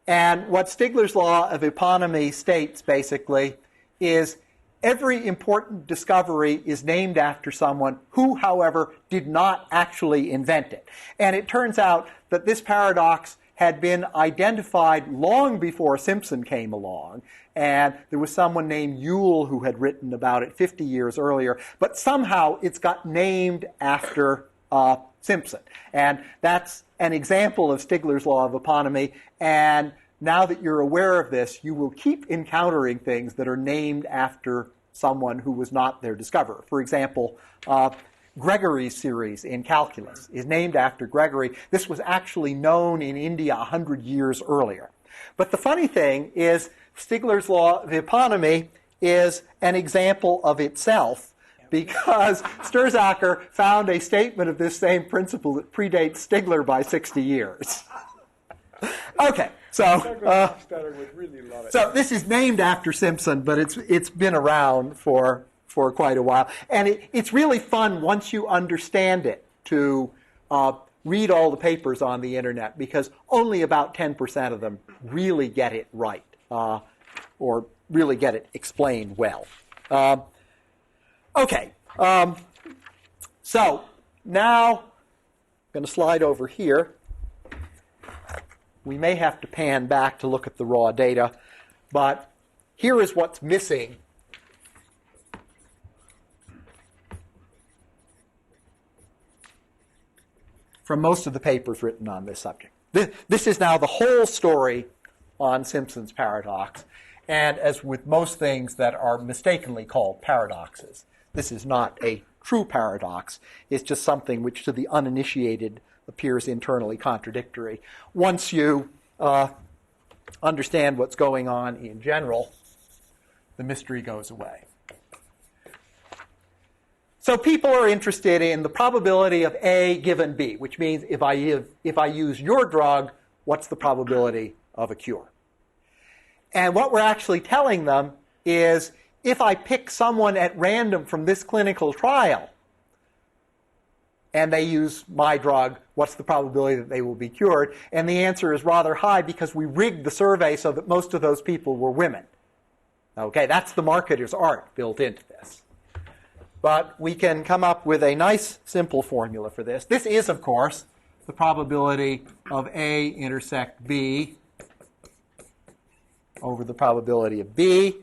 And what Stigler's law of eponymy states, basically, is every important discovery is named after someone who, however, did not actually invent it. And it turns out that this paradox had been identified long before Simpson came along, and there was someone named Yule who had written about it 50 years earlier, but somehow it's got named after Simpson. And that's an example of Stigler's law of eponymy, and now that you're aware of this, you will keep encountering things that are named after someone who was not their discoverer. For example, Gregory's series in calculus is named after Gregory. This was actually known in India 100 years earlier. But the funny thing is Stigler's law of eponymy is an example of itself, because Sturzacher found a statement of this same principle that predates Stigler by 60 years. Okay, so this is named after Simpson, but it's been around for quite a while. And it's really fun once you understand it to read all the papers on the internet, because only about 10% of them really get it right or really get it explained well. Okay, so now I'm going to slide over here. We may have to pan back to look at the raw data, but here is what's missing from most of the papers written on this subject. This is now the whole story on Simpson's paradox. And as with most things that are mistakenly called paradoxes, this is not a true paradox. It's just something which to the uninitiated appears internally contradictory. Once you understand what's going on in general, the mystery goes away. So people are interested in the probability of A given B, which means if I use your drug, what's the probability of a cure? And what we're actually telling them is if I pick someone at random from this clinical trial and they use my drug, what's the probability that they will be cured? And the answer is rather high because we rigged the survey so that most of those people were women. Okay, that's the marketer's art built into this. But we can come up with a nice, simple formula for this. This is, of course, the probability of A intersect B over the probability of B.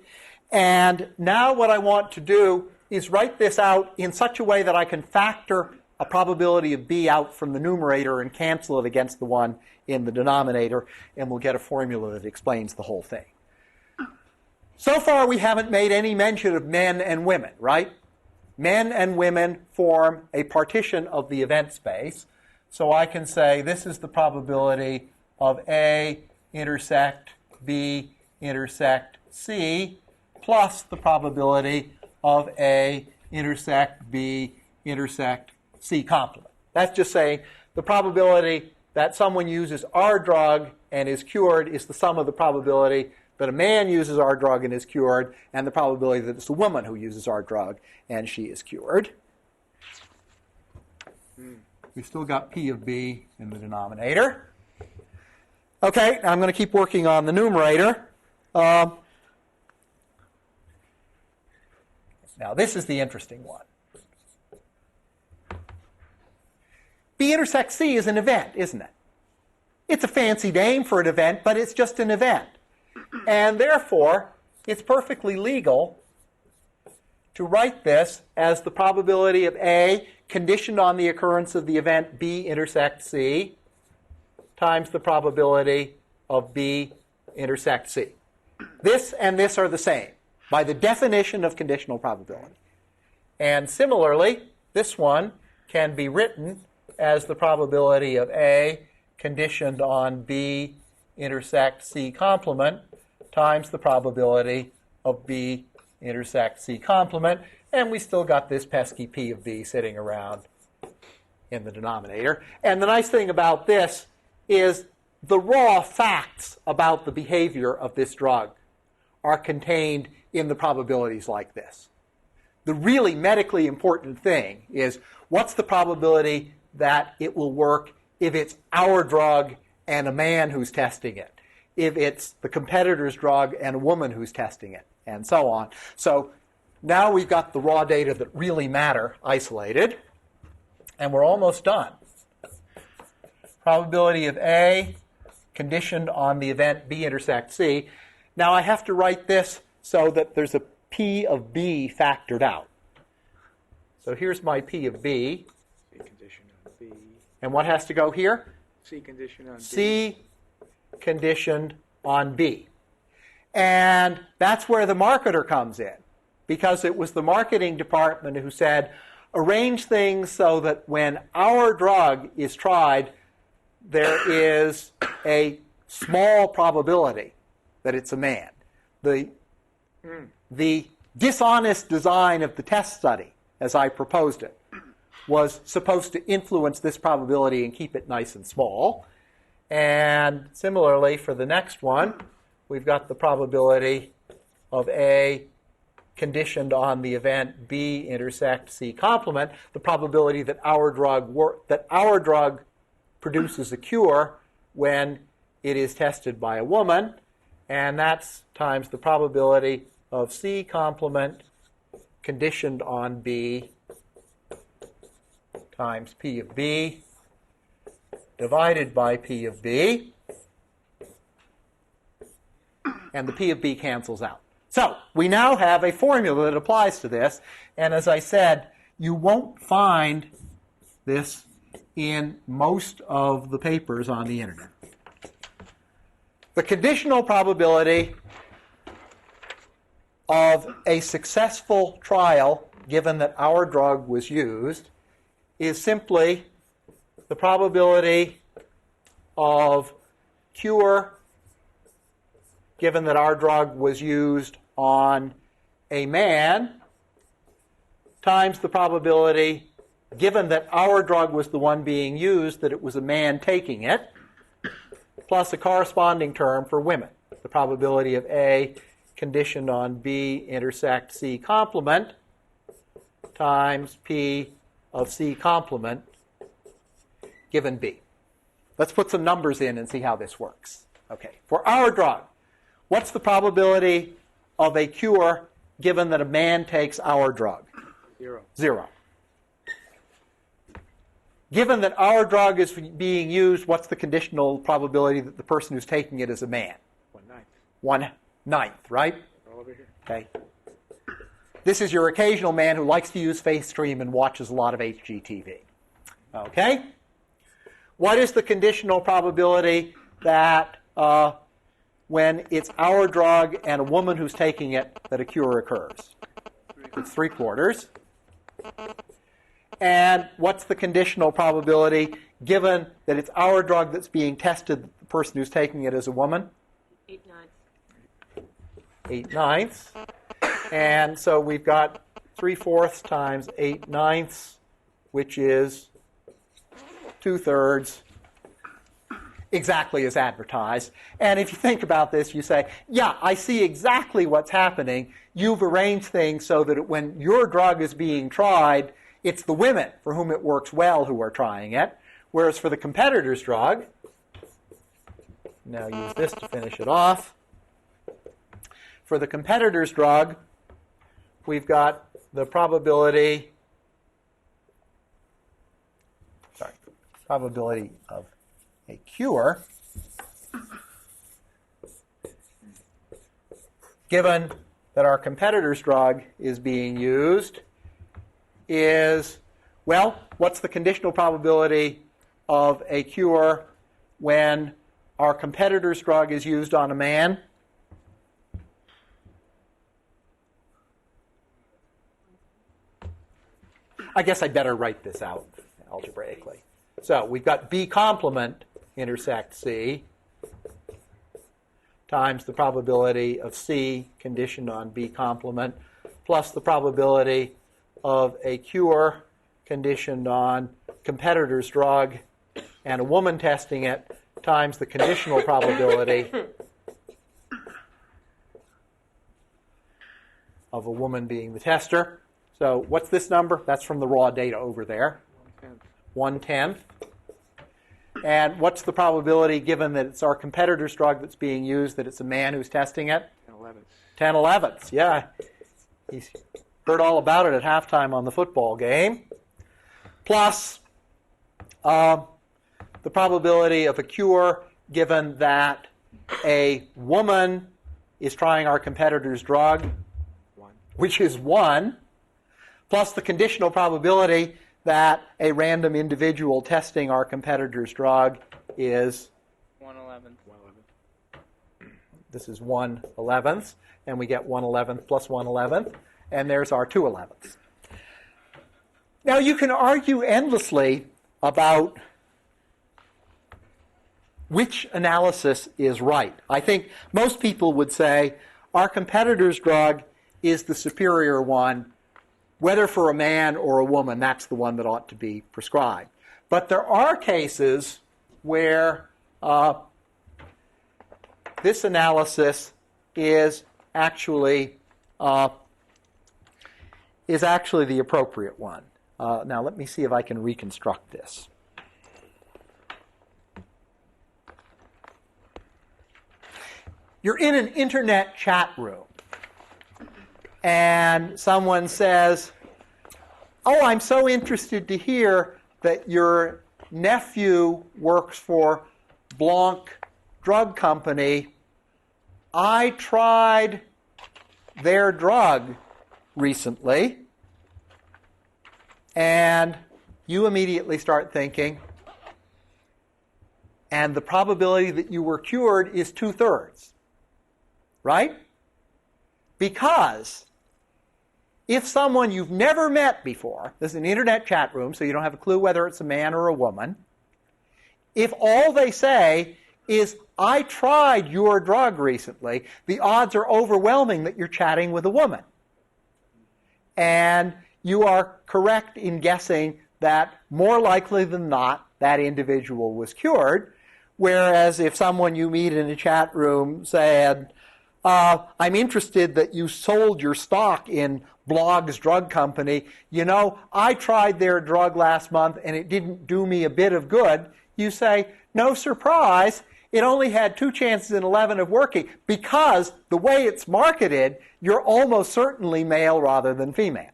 And now what I want to do is write this out in such a way that I can factor a probability of B out from the numerator and cancel it against the one in the denominator, and we'll get a formula that explains the whole thing. So far, we haven't made any mention of men and women, right? Men and women form a partition of the event space. So I can say this is the probability of A intersect B intersect C plus the probability of A intersect B intersect C complement. That's just saying the probability that someone uses our drug and is cured is the sum of the probability that a man uses our drug and is cured, and the probability that it's a woman who uses our drug and she is cured. We've still got P of B in the denominator. Okay, I'm going to keep working on the numerator. Now, this is the interesting one. B intersect C is an event, isn't it? It's a fancy name for an event, but it's just an event. And therefore, it's perfectly legal to write this as the probability of A conditioned on the occurrence of the event B intersect C times the probability of B intersect C. This and this are the same by the definition of conditional probability. And similarly, this one can be written as the probability of A conditioned on B intersect C complement times the probability of B intersect C complement, and we still got this pesky P of B sitting around in the denominator. And the nice thing about this is the raw facts about the behavior of this drug are contained in the probabilities like this. The really medically important thing is what's the probability that it will work if it's our drug and a man who's testing it, if it's the competitor's drug and a woman who's testing it, and so on. So now we've got the raw data that really matter isolated, and we're almost done. Probability of A conditioned on the event B intersect C. Now I have to write this so that there's a P of B factored out. So here's my P of B. C conditioned on B. And what has to go here? C conditioned on B. C conditioned on B. And that's where the marketer comes in, because it was the marketing department who said, arrange things so that when our drug is tried, there is a small probability that it's a man. The dishonest design of the test study, as I proposed it, was supposed to influence this probability and keep it nice and small. And similarly, for the next one, we've got the probability of A conditioned on the event B intersect C complement, the probability that our drug produces a cure when it is tested by a woman, and that's times the probability of C complement conditioned on B times P of B divided by P of B, and the P of B cancels out. So we now have a formula that applies to this, and as I said, you won't find this in most of the papers on the internet. The conditional probability of a successful trial, given that our drug was used, is simply the probability of cure, given that our drug was used on a man, times the probability, given that our drug was the one being used, that it was a man taking it, plus a corresponding term for women. The probability of A conditioned on B intersect C complement times P of C complement given B. Let's put some numbers in and see how this works. Okay, for our drug, what's the probability of a cure given that a man takes our drug? 0. 0. Given that our drug is being used, what's the conditional probability that the person who's taking it is a man? 1/9. 1/9, right? All over here. Okay. This is your occasional man who likes to use FaceStream and watches a lot of HGTV. Okay? What is the conditional probability that when it's our drug and a woman who's taking it, that a cure occurs? It's 3/4. And what's the conditional probability, given that it's our drug that's being tested, that the person who's taking it is a woman? 8/9. And so we've got 3/4 times 8/9, which is 2/3, exactly as advertised. And if you think about this, you say, yeah, I see exactly what's happening. You've arranged things so that when your drug is being tried, it's the women for whom it works well who are trying it, whereas for the competitor's drug, now use this to finish it off. For the competitor's drug, we've got the probability of a cure given that our competitor's drug is being used is, well, what's the conditional probability of a cure when our competitor's drug is used on a man? I guess I better write this out algebraically. So we've got B complement intersect C times the probability of C conditioned on B complement plus the probability of a cure conditioned on competitor's drug and a woman testing it times the conditional probability of a woman being the tester. So what's this number? That's from the raw data over there. 1/10. And what's the probability, given that it's our competitor's drug that's being used, that it's a man who's testing it? 10/11. Yeah. He's heard all about it at halftime on the football game. Plus the probability of a cure, given that a woman is trying our competitor's drug, which is 1, plus the conditional probability that a random individual testing our competitor's drug is 1/11. This is 1/11, and we get 1/11 plus 1/11, and there's our 2/11. Now you can argue endlessly about which analysis is right. I think most people would say our competitor's drug is the superior one. Whether for a man or a woman, that's the one that ought to be prescribed. But there are cases where this analysis is actually the appropriate one. Now let me see if I can reconstruct this. You're in an internet chat room, and someone says, oh, I'm so interested to hear that your nephew works for Blanc Drug Company. I tried their drug recently, and you immediately start thinking, and the probability that you were cured is 2/3. Right? Because if someone you've never met before, this is an internet chat room, so you don't have a clue whether it's a man or a woman, if all they say is, I tried your drug recently, the odds are overwhelming that you're chatting with a woman. And you are correct in guessing that more likely than not, that individual was cured. Whereas if someone you meet in a chat room said, I'm interested that you sold your stock in Blog's drug company. You know, I tried their drug last month and it didn't do me a bit of good. You say, no surprise, it only had 2 chances in 11 of working because the way it's marketed, you're almost certainly male rather than female.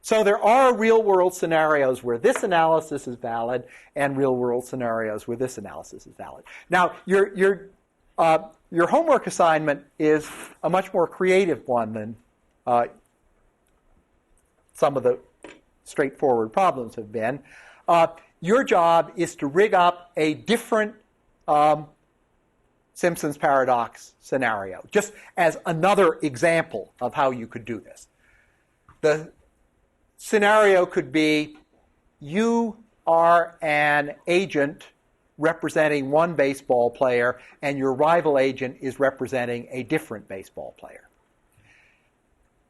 So there are real-world scenarios where this analysis is valid and real-world scenarios where this analysis is valid. Now, your homework assignment is a much more creative one than some of the straightforward problems have been. Your job is to rig up a different Simpson's paradox scenario, just as another example of how you could do this. The scenario could be you are an agent representing one baseball player and your rival agent is representing a different baseball player.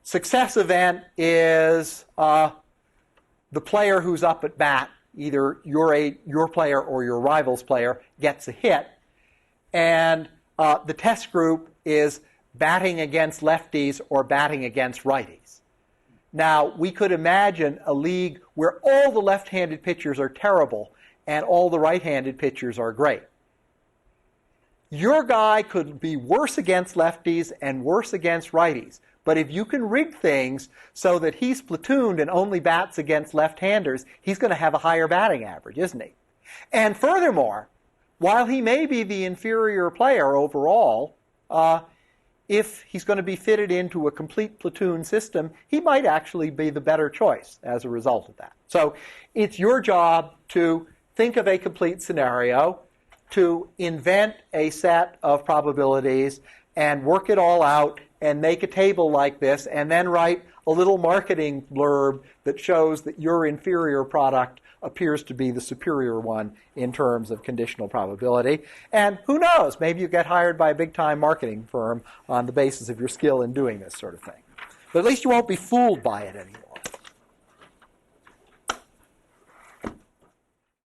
Success event is the player who's up at bat, either your player or your rival's player, gets a hit, and the test group is batting against lefties or batting against righties. Now, we could imagine a league where all the left-handed pitchers are terrible and all the right-handed pitchers are great. Your guy could be worse against lefties and worse against righties, but if you can rig things so that he's platooned and only bats against left-handers, he's going to have a higher batting average, isn't he? And furthermore, while he may be the inferior player overall, if he's going to be fitted into a complete platoon system, he might actually be the better choice as a result of that. So it's your job to think of a complete scenario, to invent a set of probabilities and work it all out and make a table like this and then write a little marketing blurb that shows that your inferior product appears to be the superior one in terms of conditional probability. And who knows, maybe you get hired by a big-time marketing firm on the basis of your skill in doing this sort of thing. But at least you won't be fooled by it anymore.